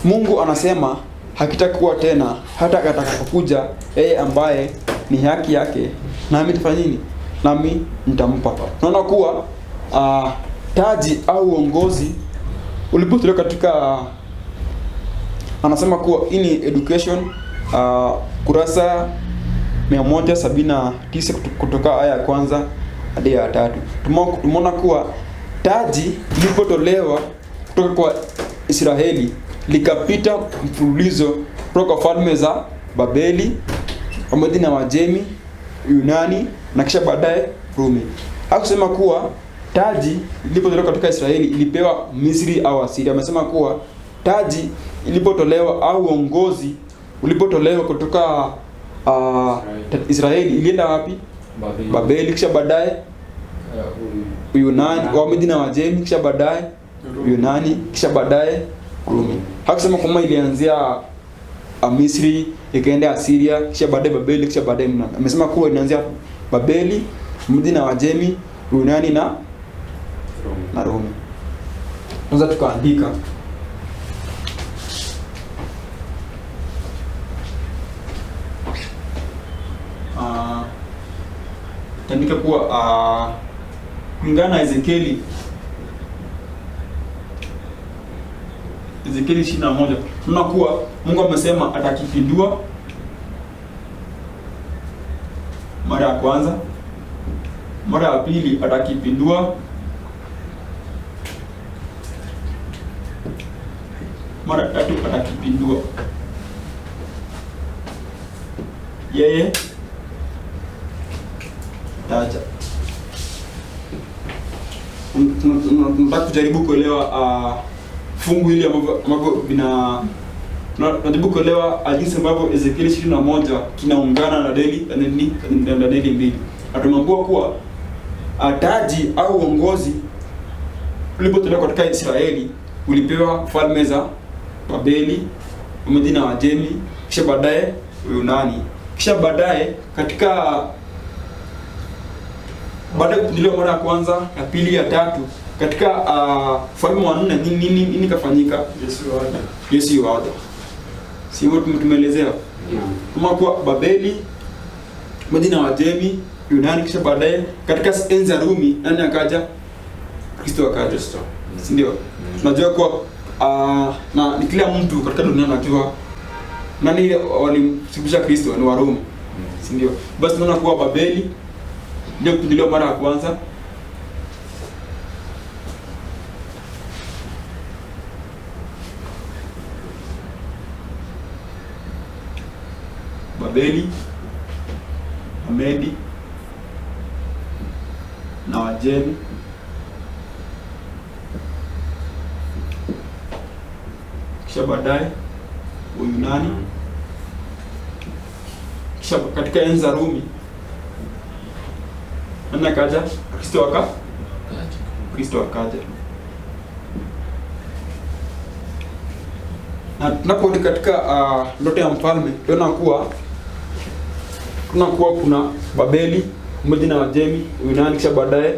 Mungu anasema hakitakuwa tena hata atakapokuja yeye ambaye ni haki yake, nami nitafanya nini? Nami nitampa. Tunaona kuwa taji au uongozi ulipotolewa katika anasema kuwa ini education kurasa 179 kutoka aya ya kwanza hadi ya 3. Tumeona kuwa taji lilipotolewa kutoka kwa Israeli likapita mfululizo kutoka falme za Babeli, Wamedi na Wajemi, Yunani na kisha baadaye Rumi. Hakusema kuwa taji lilipotolewa katika Israeli ilipewa Misri au Asiria. Amesema kuwa taji ilipotolewa au uongozi ulipotolewa kutoka Israeli ilienda wapi? Babeli, kisha baadaye Yunani, Wamedi na Wajemi, kisha baadaye Yunani, kisha baadaye Rumi. Hakusema kama ilianzia Misri ikaenda Asiria, kisha baadaye Babeli, kisha baadaye Yunani. Amesema kuwa inaanzia Babeli, Wamedi na Wajemi, Yunani na Rumi. Tunaweza tukaandika tandika kuwa kulingana na Ezekieli 21 tunaona kuwa Mungu amesema atakipindua mara ya kwanza, mara ya pili atakipindua, mara ya tatu atakipindua. Yeye taja. Tunataka kujaribu kuelewa fungu hili ambavyo tunajaribu kuelewa jinsi ambavyo Ezekieli 21 kinaungana na Danieli 2. Atumeambiwa kuwa taji au uongozi ulipotolewa katika Israeli ulipewa falme za Babeli, Wamedi na Wajemi, kisha baadaye Yunani, kisha baadaye katika baada ya kupindiliwa mara ya kwanza, ya pili, ya tatu, katika falme wa 4 nini kafanyika? Yesu yuaja. Sio tumeelezewa. Kama kwa Babeli, Wamedi na Wajemi, Yunani, kisha baadaye katika enzi ya Rumi nani akaja? Kristo akaja. Si ndio? Tunajua kwa na kila mtu katika dunia anajua nani walimsulubisha Kristo? Ni Warumi, si ndio? Basi tunaona kuwa Babeli ndio kupinduliwa mara ya kwanza. Babeli, Wamedi na Wajemi, kisha baadaye Uyunani, kisha katika enzi za Rumi nani akaja? Kristo akaja. Na tunapoona katika ndoto ya mfalme tunaona kuwa kuna Babeli pamoja na Wajemi, Uyunani, kisha baadaye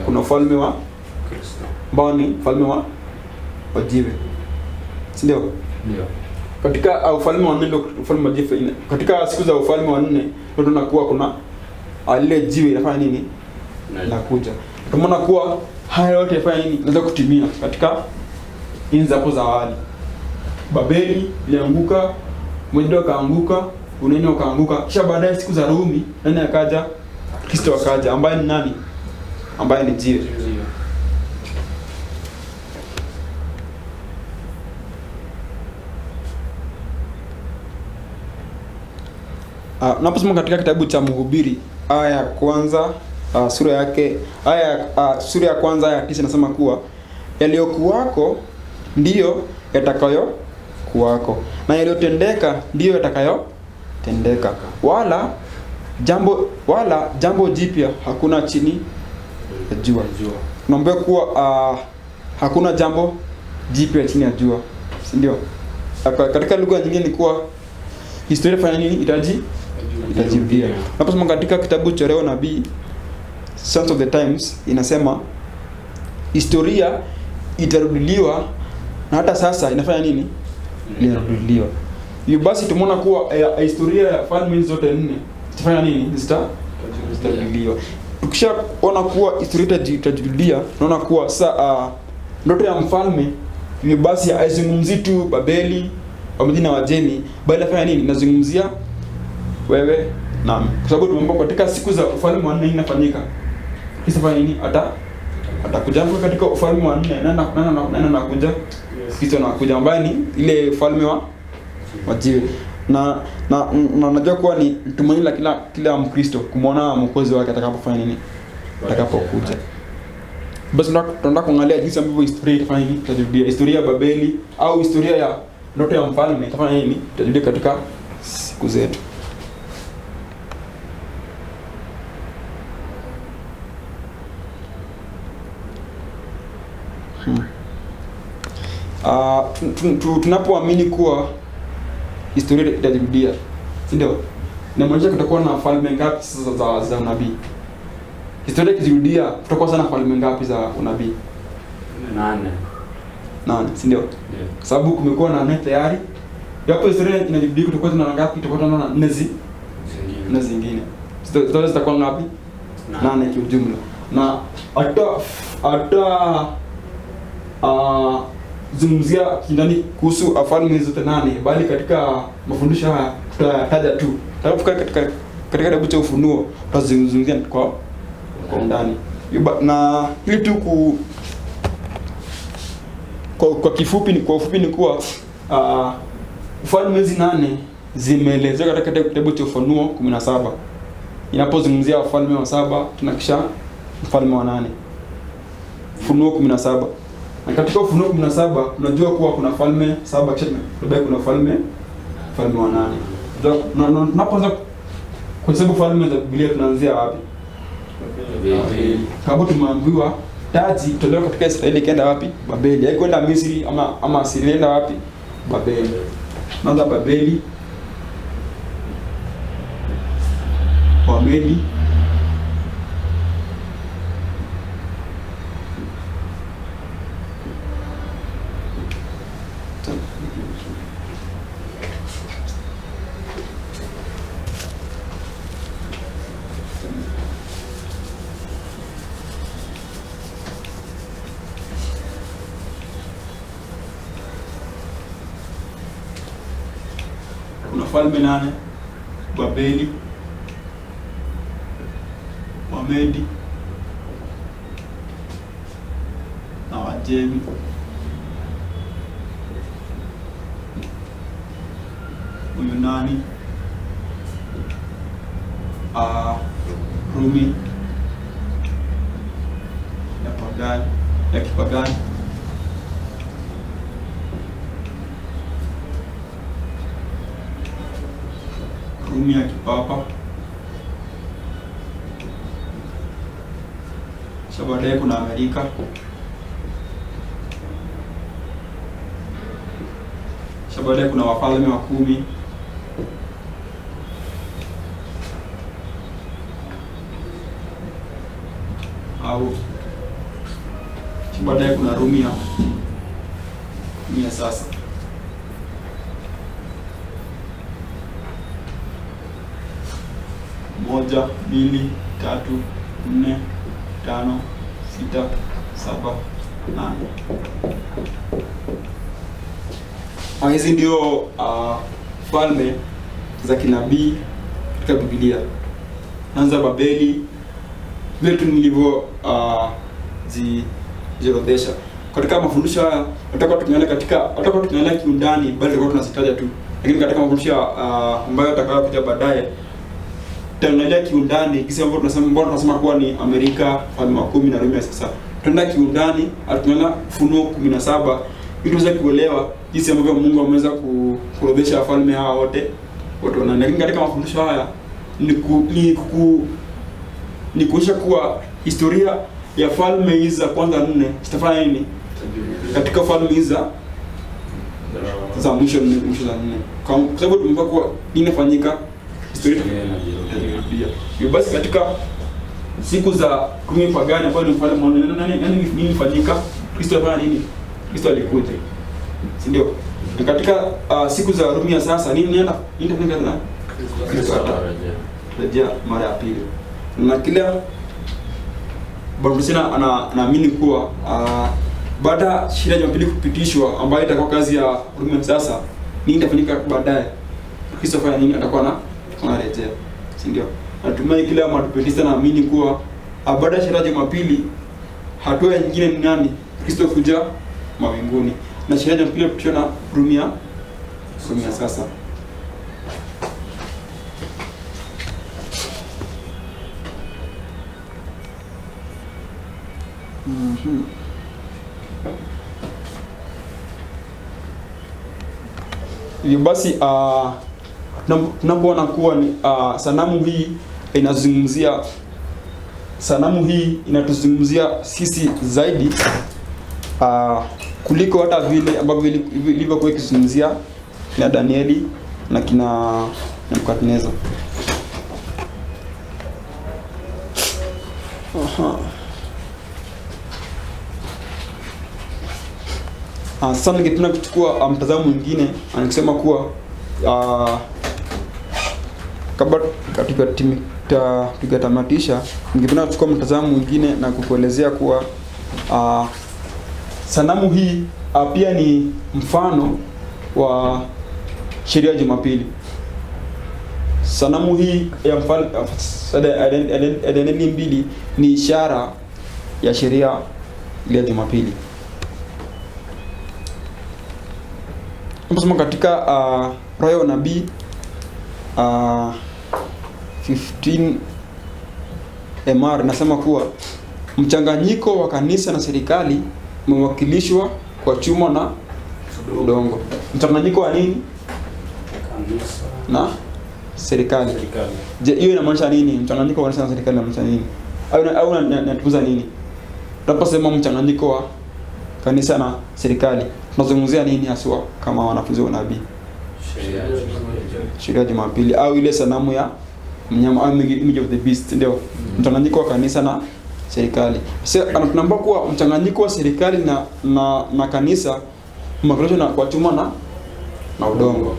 kuna ufalme wa Kristo. ambao ni ufalme wa jiwe, si ndio? Ndio. Katika ufalme wa 4 ndio ufalme wa jiwe. Katika siku za ufalme wa 4 ndio tunakuwa kuna lile jiwe inafanya nini? Inakuja. Tumeona kuwa haya yote yafanya nini? Inaweza kutimia katika enzi hapo za awali. Babeli ilianguka, Medo kaanguka, Uyunani ukaanguka. Kisha baadaye siku za Rumi nani akaja? Kristo akaja, ambaye ni nani? Ambaye ni jiwe. Unaposoma katika kitabu cha Mhubiri aya ya kwanza sura ya kwanza aya ya 9 inasema kuwa yaliyokuwako ndiyo yatakayo kuwako na yaliyotendeka ndiyo yatakayotendeka, wala jambo jipya hakuna chini ya jua. Tunaambiwa kuwa hakuna jambo jipya chini ya jua, si ndio? Katika lugha nyingine ni kuwa historia fanya nini? Itajirudia. Unaposoma katika kitabu cha Leo Nabii Sons of the Times inasema historia itarudiliwa, na hata sasa inafanya nini? Inarudiliwa. Hiyo basi tumeona kuwa historia ya falme zote 4 zitafanya nini? Zitarudiliwa. Tukishaona kuwa historia itajirudia, tunaona kuwa ndoto ya mfalme hiyo basi haizungumzii tu Babeli pamoja na Wajemi, bali inafanya nini? Inazungumzia wewe nami. Kwa sababu tumeomba katika siku za ufalme wa 4 inafanyika. Kristo fanya nini? Atakuja katika ufalme wa 4. Nani anakuja? Kristo anakuja, ambaye ni ile ufalme wa jiwe. Na najua kuwa ni tumaini la kila Mkristo kumwona mwokozi wake atakapofanya nini? Atakapokuja. Basi tunataka kuangalia jinsi ambavyo historia itafanya nini? Itajirudia. Historia ya Babeli au historia ya ndoto ya mfalme itafanya nini? Itajirudia katika siku zetu. Tunapoamini kuwa historia itajirudia, si ndio? Inamaanisha kutakuwa na falme ngapi sasa za unabii? Historia ikijirudia kutakuwa sana falme ngapi za unabii? 8, si ndio? Kwa sababu kumekuwa na 4 tayari. Hapo historia inajirudia kutakuwa na ngapi? Kutakuwa na 4 zingine. Zote zitakuwa ngapi? 8 kwa jumla. Na hata zungumzia kindani kuhusu falme zote 8, bali katika mafundisho haya tutataja tu. Tutafika katika kitabu cha Ufunuo tutazungumzia kwa undani. Na ili tu kwa kifupi ni kuwa falme hizi 8 zimeelezewa katika kitabu cha Ufunuo 17. Inapozungumzia wafalme wa 7 tunakisha mfalme wa 8. Ufunuo 17. Na katika Ufunuo 17 unajua kuwa kuna falme 7 kisha kuna falme wa 8. Tunapoanza kuhesabu falme za Biblia tunaanzia wapi? Kama tumeambiwa taji kutolewa katika Israeli kaenda wapi? Babeli. Haikwenda Misri ama Asiria, wapi? Babeli. Naanza Babeli, Wamedi, wafalme 8: Babeli, Wamedi na Wajemi. Uyunani, Rumi ya kipagani, Rumi ya kipapa. Kisha baadaye kuna Amerika, kisha baadaye kuna wafalme wa 10, au baadaye kuna Rumi ya sasa. Moja, mbili, tatu, 4, 5, 6, 7, 8. Hizi ndio falme za kinabii katika Biblia. Anza Babeli, vitu nilivyo ziorodhesha. Katika mafundisho haya tutakuwa tukiangalia kiundani, bali tutakuwa tunazitaja tu. Lakini katika mafundisho ambayo tutakayokuja baadaye, tutaangalia kiundani kisa ambacho tunasema kuwa ni Amerika, falme wa 10 na Rumi ya sasa. Tutaenda kiundani, tunaona Ufunuo 17 ili tuweze kuelewa jinsi ambavyo Mungu ameweza kuorodhesha wafalme hawa wote. Lakini katika mafundisho haya ni kuonyesha kuwa historia ya falme hizi za kwanza 4 zitafanya nini katika falme hizi za mwisho za 4, kwa sababu tumekuwa kuwa inafanyika historia hiyo. Basi katika siku za Rumi pagani ambapo ni mfalme nini fanyika, Kristo alifanya nini? Kristo alikuja, si ndio? Na katika siku za Rumi ya sasa nini fanyika na Kristo atarejea mara ya pili. Na kila Bwana anaamini kuwa baada ya sheria ya Jumapili kupitishwa, ambayo itakuwa kazi ya Rumi ya sasa, nini itafanyika baadaye? Kristo afanya nini? Atakuwa anarejea, si ndio? Natumai kila Mwadventista naamini kuwa baada ya sheria ya Jumapili, hatua nyingine ni nani? Kristo kuja mawinguni, na sheria ya Jumapili kupitishwa na Rumi ya sasa. Hivyo basi tunapoona kuwa ni sanamu hii inatuzungumzia sisi zaidi kuliko hata vile ambavyo ilivyokuwa ikizungumzia kina Danieli na kina Nebukadneza. Sasa ningependa kuchukua mtazamo mwingine, anasema kuwa kabla tukatamatisha, ningependa kuchukua mtazamo mwingine na kukuelezea kuwa sanamu hii pia ni mfano wa sheria ya Jumapili. Sanamu hii ya Danieli 2 ni ishara ya sheria ya Jumapili. Tunasoma katika Roho ya Nabii 15 MR nasema kuwa mchanganyiko wa kanisa na serikali umewakilishwa kwa chuma na udongo. Mchanganyiko wa nini? Kanisa na serikali. Je, hiyo inamaanisha nini? Mchanganyiko wa kanisa na serikali inamaanisha nini? Au inatukuza nini? Tunaposema mchanganyiko wa kanisa na serikali, tunazungumzia nini haswa kama wanafunzi wa nabii? Sheria ya Jumapili au ile sanamu ya mnyama au image of the beast, ndio mchanganyiko wa kanisa na serikali. Sasa tunaomba kuwa mchanganyiko wa serikali na kanisa umewakilishwa na kwa chuma na udongo.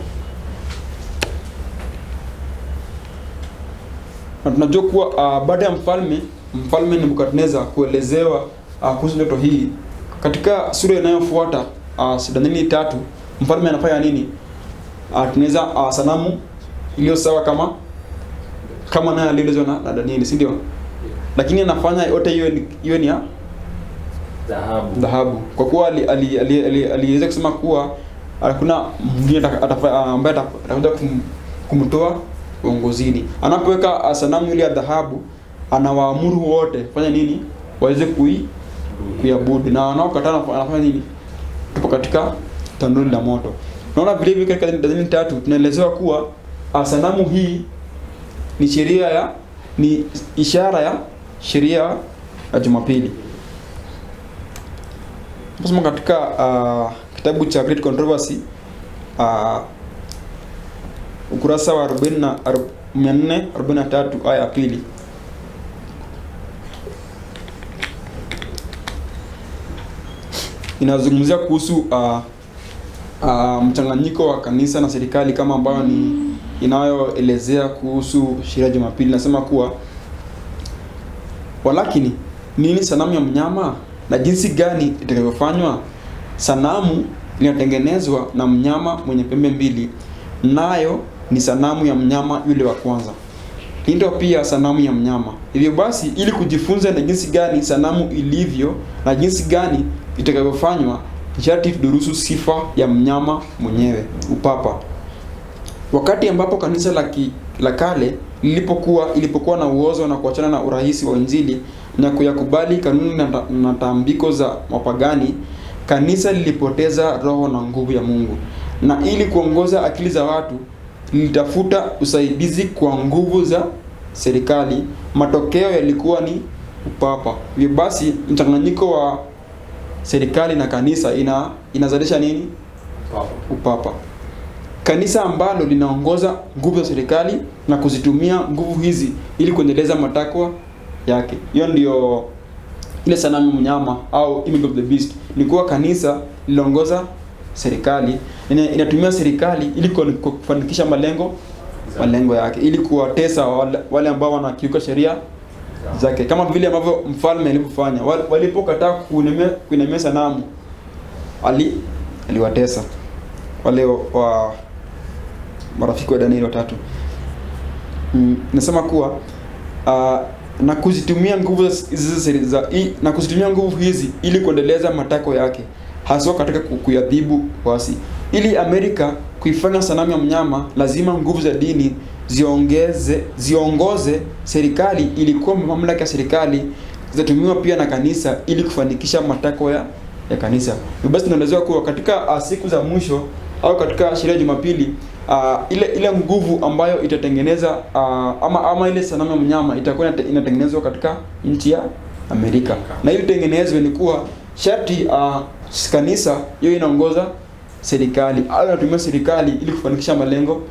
Na tunajua kuwa baada ya mfalme Nebukadneza kuelezewa kuhusu ndoto hii, katika sura inayofuata Danieli 3, mfalme anafanya nini? tunaweza sanamu iliyo sawa kama naye alielezwa na Danieli, si ndio? Lakini anafanya yote hiyo ni ya dhahabu. Kwa kuwa aliweza kusema kuwa hakuna mwingine ambaye atakuja kumtoa uongozini. Anapoweka sanamu ile ya dhahabu, anawaamuru wote fanya nini? Waweze kuiabudu, na wanaokataa anafanya nini? Tupo katika tanuru la moto. Tunaona vile vile katika Danieli 3 tunaelezewa kuwa sanamu hii ni ishara ya sheria ya Jumapili. Tunasoma katika kitabu cha Great Controversy ukurasa wa 443 aya ya 2. Inazungumzia kuhusu mchanganyiko wa kanisa na serikali kama ambayo ni inayoelezea kuhusu sheria ya Jumapili. Nasema kuwa walakini nini sanamu ya mnyama na jinsi gani itakavyofanywa? Sanamu inatengenezwa na mnyama mwenye pembe mbili, nayo ni sanamu ya mnyama yule wa kwanza. Ndio pia sanamu ya mnyama. Hivyo basi, ili kujifunza na jinsi gani sanamu ilivyo na jinsi gani itakavyofanywa, sharti tudurusu sifa ya mnyama mwenyewe, upapa. Wakati ambapo kanisa la kale ilipokuwa na uozo na kuachana na urahisi wa Injili na kuyakubali kanuni na tambiko za mapagani, kanisa lilipoteza roho na nguvu ya Mungu. Na ili kuongoza akili za watu, lilitafuta usaidizi kwa nguvu za serikali. Matokeo yalikuwa ni upapa. Hivyo basi, mchanganyiko wa serikali na kanisa inazalisha nini? Upapa. Kanisa ambalo linaongoza nguvu za serikali na kuzitumia nguvu hizi ili kuendeleza matakwa yake. Hiyo ndio ile sanamu mnyama au image of the beast. Ni kuwa kanisa linaongoza serikali, inatumia serikali ili kufanikisha malengo yake, ili kuwatesa wale ambao wanakiuka sheria zake, kama vile ambavyo mfalme alivyofanya. Walipokataa kuinamia sanamu, aliwatesa wale wa marafiki wa Danieli 3. Nasema kuwa na kuzitumia nguvu hizi ili kuendeleza matako yake, hasa katika kuyadhibu wasi. Ili Amerika kuifanya sanamu ya mnyama, lazima nguvu za dini ziongoze serikali. Ilikuwa mamlaka ya serikali zitatumiwa pia na kanisa ili kufanikisha matako ya kanisa. Basi tunaelezewa kuwa katika siku za mwisho au katika sheria ya Jumapili, ile nguvu ambayo itatengeneza ama ile sanamu ya mnyama itakuwa inatengenezwa katika nchi ya Amerika. Na ili tengenezwe ni kuwa sharti kanisa hiyo inaongoza serikali au inatumia serikali ili kufanikisha malengo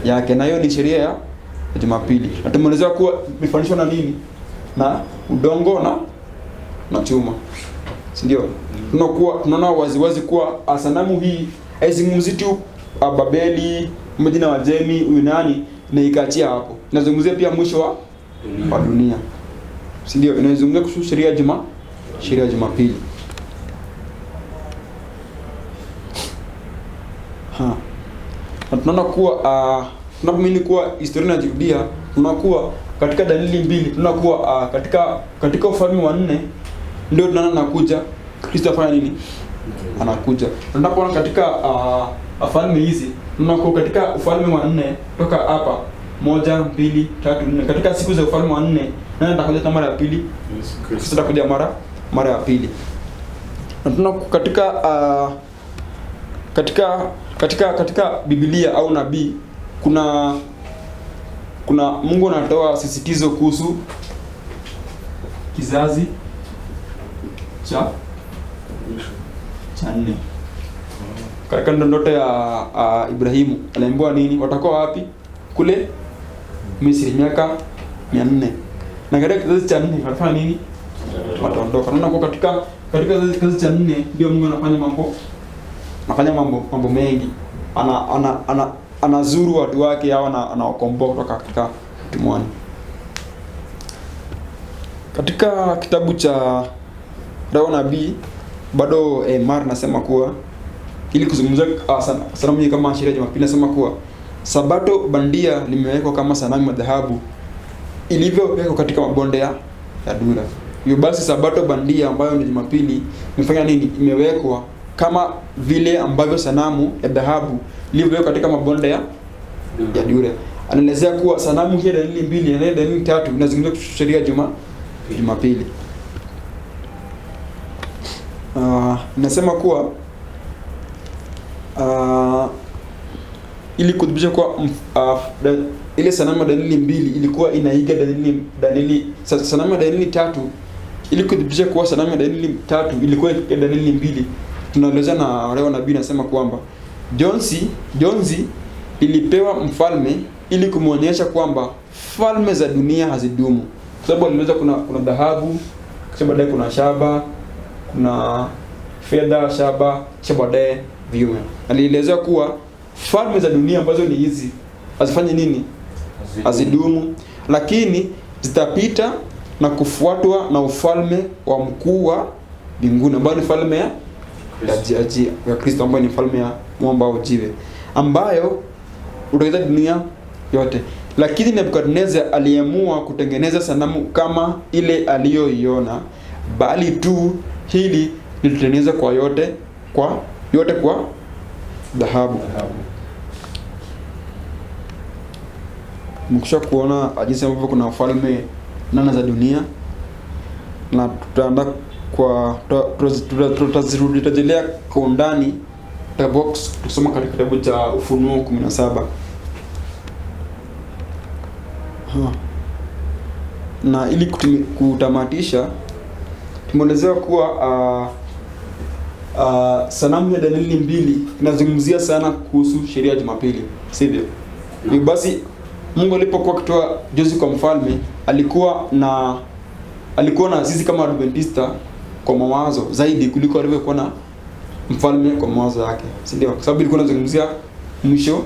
yake, na hiyo ni sheria ya Jumapili. Na tumeelezewa kuwa imefanishwa na nini? Na udongo na chuma, si ndio? Tunaona waziwazi kuwa sanamu hii haizungumzi tu Babeli, Medina, Wajemi, Uyunani na ikaachia hapo. Inazungumzia pia mwisho wa dunia, si ndio? Inazungumzia kuhusu sheria ya Jumapili. Na tunaona kuwa tunapomini kuwa historia inajirudia. Tunakuwa katika Danieli 2, tunakuwa katika ufalme wa 4 ndio tunaona nakuja Kristo afanya nini? Anakuja. Tunapoona katika falme hizi, tunakuwa katika ufalme wa 4 toka hapa 1 2 3 4. Katika siku za ufalme wa 4 nani atakuja mara ya pili? Kristo atakuja mara ya pili. Na tunakuwa katika Biblia au nabii kuna Mungu anatoa sisitizo kuhusu kizazi cha 4. Katika ndoto ya Ibrahimu aliambiwa nini? Watakuwa wapi? Kule Misri miaka 400. Na katika kizazi cha 4 watafanya nini? Wataondoka. Tunaona kwa katika kizazi cha 4 ndio Mungu anafanya mambo mengi. Anazuru watu wake au anawakomboa kutoka katika utumwani. Katika kitabu cha Roho Nabii bado Mar nasema kuwa ili kuzungumzia sanamu hii kama sheria ya Jumapili, nasema kuwa sabato bandia limewekwa kama sanamu ya dhahabu ilivyowekwa katika mabonde ya Dura. Hivyo basi sabato bandia ambayo ni Jumapili imefanya nini? Imewekwa kama vile ambavyo sanamu ya dhahabu ilivyowekwa katika mabonde ya Dura. Anaelezea kuwa sanamu hii dalili mbili na dalili tatu inazungumzia sheria ya Jumapili. Nasema kuwa ili kudhibitisha kwa ile sanamu ya dalili mbili ilikuwa inaiga sanamu ya dalili tatu, ili kudhibitisha kuwa sanamu ya dalili tatu ilikuwa ya dalili mbili. Tunaeleza na wale wanabii nasema kwamba jonzi ilipewa mfalme ili kumuonyesha kwamba falme za dunia hazidumu. Kwa sababu alieleza kuna dhahabu, kisha baadaye kuna shaba, kuna fedha, shaba, kisha baadaye vyuma. Alielezea kuwa falme za dunia ambazo ni hizi hazifanye nini? Hazidumu, lakini zitapita na kufuatwa na ufalme wa mkuu wa mbinguni ambayo ni falme ya Kristo, ambayo ni falme ya mwamba au jiwe, ambayo utaweza dunia yote. Lakini Nebukadnezar aliamua kutengeneza sanamu kama ile aliyoiona, bali tu hili lilitengenezwa kwa yote kwa dhahabu. Mkisha kuona jinsi ambavyo kuna falme nane za dunia, na tutaenda kwa tutazirudia kwa undani tusoma katika kitabu cha Ufunuo 17. Na ili kutamatisha, tumeelezewa kuwa sanamu ya dalili mbili inazungumzia sana kuhusu sheria ya Jumapili, sivyo? Hivyo basi Mungu alipokuwa akitoa jozi kwa mfalme, alikuwa na sisi kama Adventista kwa mawazo zaidi kuliko alivyokuwa na mfalme kwa mawazo yake, si ndio? Kwa sababu ilikuwa inazungumzia mwisho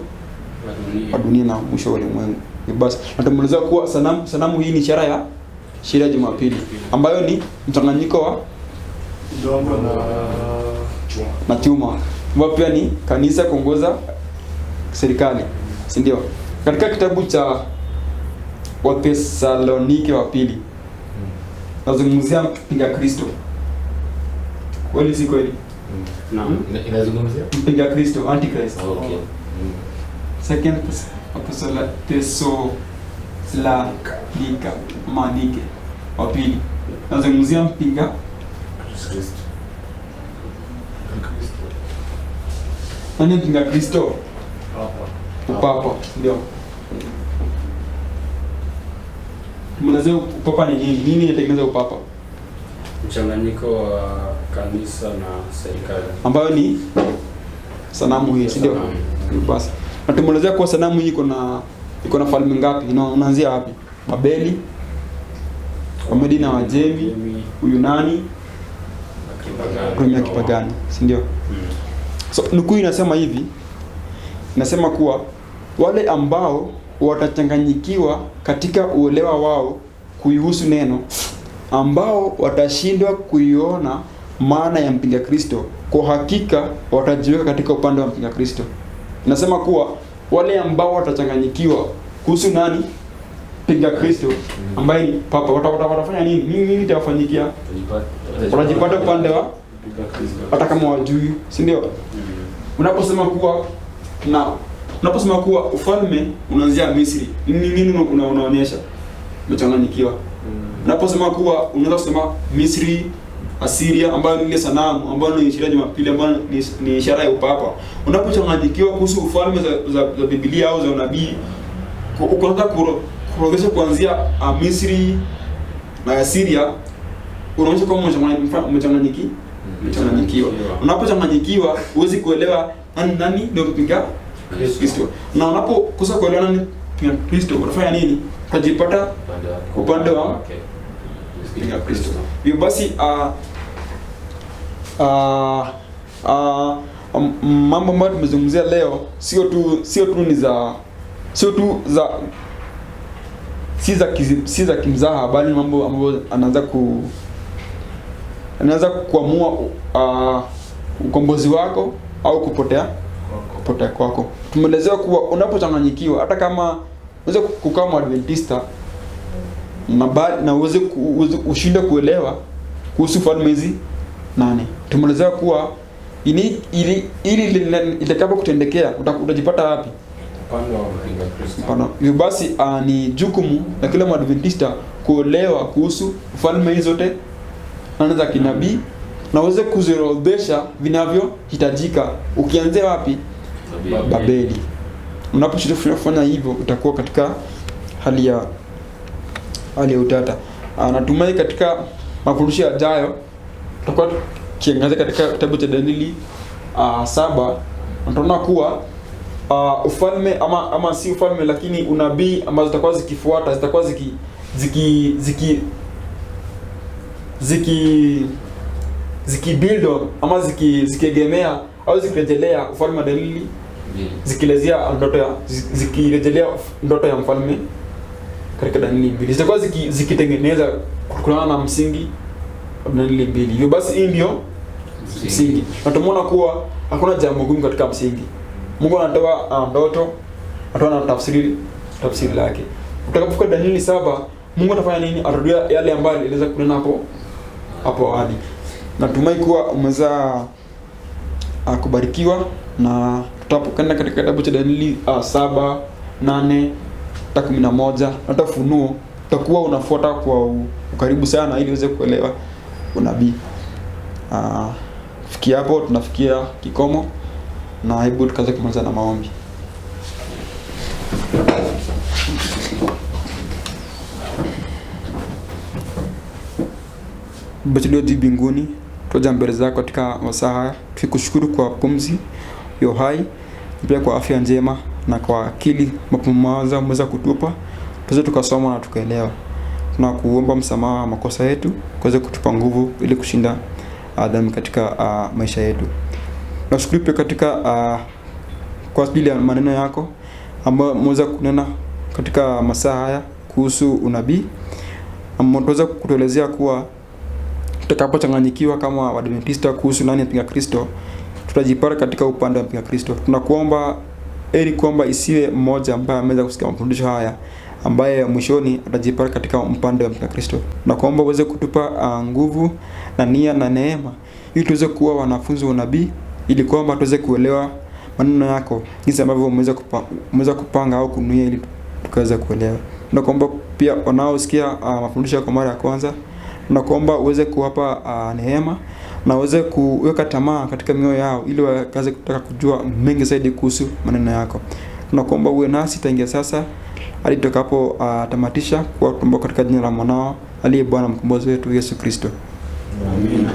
wa dunia na mwisho wa ulimwengu. Basi natumalizia kuwa sanamu hii ni ishara ya sheria ya Jumapili, ambayo ni mchanganyiko wa udongo na chuma, ambayo pia ni kanisa kuongoza serikali, si ndio? Katika kitabu cha Wathesalonike wa pili nazungumzia mpinga Kristo. Kweli si kweli? Naam. Inazungumzia mpinga Kristo, antichrist. Okay. Second Thessalonica wa pili nazungumzia mpinga Kristo. nani? Mpinga Kristo, upapa, ndio. Tumelezea upapa ni nini? Nini inatengeneza upapa? Mchanganyiko wa kanisa na serikali, ambayo ni sanamu hii, si ndio? Basi na tumelezea kwa sanamu hii iko na falme ngapi? Unaanzia wapi? Babeli, Wamedi na Wajemi, Uyunani, Rumi ya kipagani, si ndio? So nukuu inasema hivi, inasema kuwa wale ambao watachanganyikiwa katika uelewa wao kuihusu neno, ambao watashindwa kuiona maana ya mpinga Kristo, kwa hakika watajiweka katika upande wa mpinga Kristo. Inasema kuwa wale ambao watachanganyikiwa kuhusu nani? Mpinga Kristo, ambaye ni papa, watafanya nini? Nini itawafanyikia? Watajipata upande wa hata kama wajui, si ndio? Unaposema kuwa ufalme unaanzia Misri, nini unaonyesha? Umechanganyikiwa. Unaposema kuwa unaweza kusema Misri, Asiria, ambayo ni ile sanamu ambayo ni sheria ya Jumapili, ambayo ni ishara ya upapa. Unapochanganyikiwa kuhusu ufalme za Biblia au za unabii, ukaanza kuorodhesha kuanzia Misri na Asiria, unaonyesha kama umechanganyikiwa. Unapochanganyikiwa huwezi kuelewa nani ndio mpinga Kristo. Na unapokosa kuelewa nani mpinga Kristo, unafanya nini? Utajipata upande wa mpinga Kristo. Hivyo basi mambo ambayo tumezungumzia leo si za kimzaha, bali mambo ambayo anaanza kuamua ukombozi wako au kupotea kwako. Tumeelezewa kuwa unapochanganyikiwa, hata kama unaweza kukaa Mwadventista na uweze ushinde kuelewa kuhusu falme hizi 8. Tumeelezewa kuwa ili itakapo kutendekea utajipata wapi? Upande wa mpinga Kristo. Hivyo basi ni jukumu la kila Mwadventista kuelewa kuhusu falme hizo zote za kinabii na uweze kuziorodhesha vinavyohitajika. Ukianzia wapi? Babeli. Unaposhiriki kufanya hivyo utakuwa katika hali ya utata. Natumai katika mafundisho yajayo tutakuwa kiangaza katika kitabu cha Danieli 7, tunaona kuwa ufalme ama si ufalme lakini unabii ambazo zitakuwa zikifuata zitakuwa build on ama zikiegemea au zikirejelea ufalme wa Danieli, zikirejelea ndoto ya mfalme katika Danieli 2. Zitakuwa zikitengeneza kutokana na msingi wa Danieli 2. Hivyo basi hii ndio msingi. Na tumeona kuwa hakuna jambo gumu katika msingi. Mungu anatoa ndoto, anatoa na tafsiri lake. Utakapofika Danieli 7, Mungu atafanya nini? Atarudia yale ambayo alieleza kunena hapo awali. Natumai kuwa umeweza kubarikiwa, na tutapokwenda katika kitabu cha Danieli 7, 8, 11 hata Ufunuo, utakuwa unafuata kwa ukaribu sana ili uweze kuelewa unabii. Fikia hapo tunafikia kikomo, na hebu tukaanze kumaliza na maombi. Baba yetu mbinguni, tuja mbele zako katika masaa haya, tukikushukuru kwa pumzi ya uhai, pia kwa afya njema na kwa akili mapumbaza umeweza kutupa, tuweze tukasoma na tukaelewa. Tunakuomba msamaha wa makosa yetu, kuweza kutupa nguvu ili kushinda dhambi katika maisha yetu. Tunashukuru pia katika kwa ajili ya maneno yako ambayo umeweza kunena katika masaa haya kuhusu unabii, ambapo tunaweza kutuelezea kuwa tutakapochanganyikiwa kama Waadventista kuhusu nani mpinga Kristo, tutajipata katika upande wa mpinga Kristo. Tunakuomba ili kwamba isiwe mmoja ambaye ameweza kusikia mafundisho haya ambaye mwishoni atajipata katika upande wa mpinga Kristo. Tunakuomba uweze kutupa nguvu na nia na neema ili tuweze kuwa wanafunzi wa unabii, ili kwamba tuweze kuelewa maneno yako jinsi ambavyo umeweza kupanga au kunuia ili tukaweza kuelewa. Tunakuomba pia wanaosikia mafundisho kwa mara ya kwanza, tunakuomba uweze kuwapa neema na uweze kuweka tamaa katika mioyo yao ili wakaze kutaka kujua mengi zaidi kuhusu maneno yako. Tunakuomba uwe nasi tangia sasa hadi tutakapo tamatisha kwa kuomba katika jina la mwanao aliye Bwana mkombozi wetu Yesu Kristo. Amina.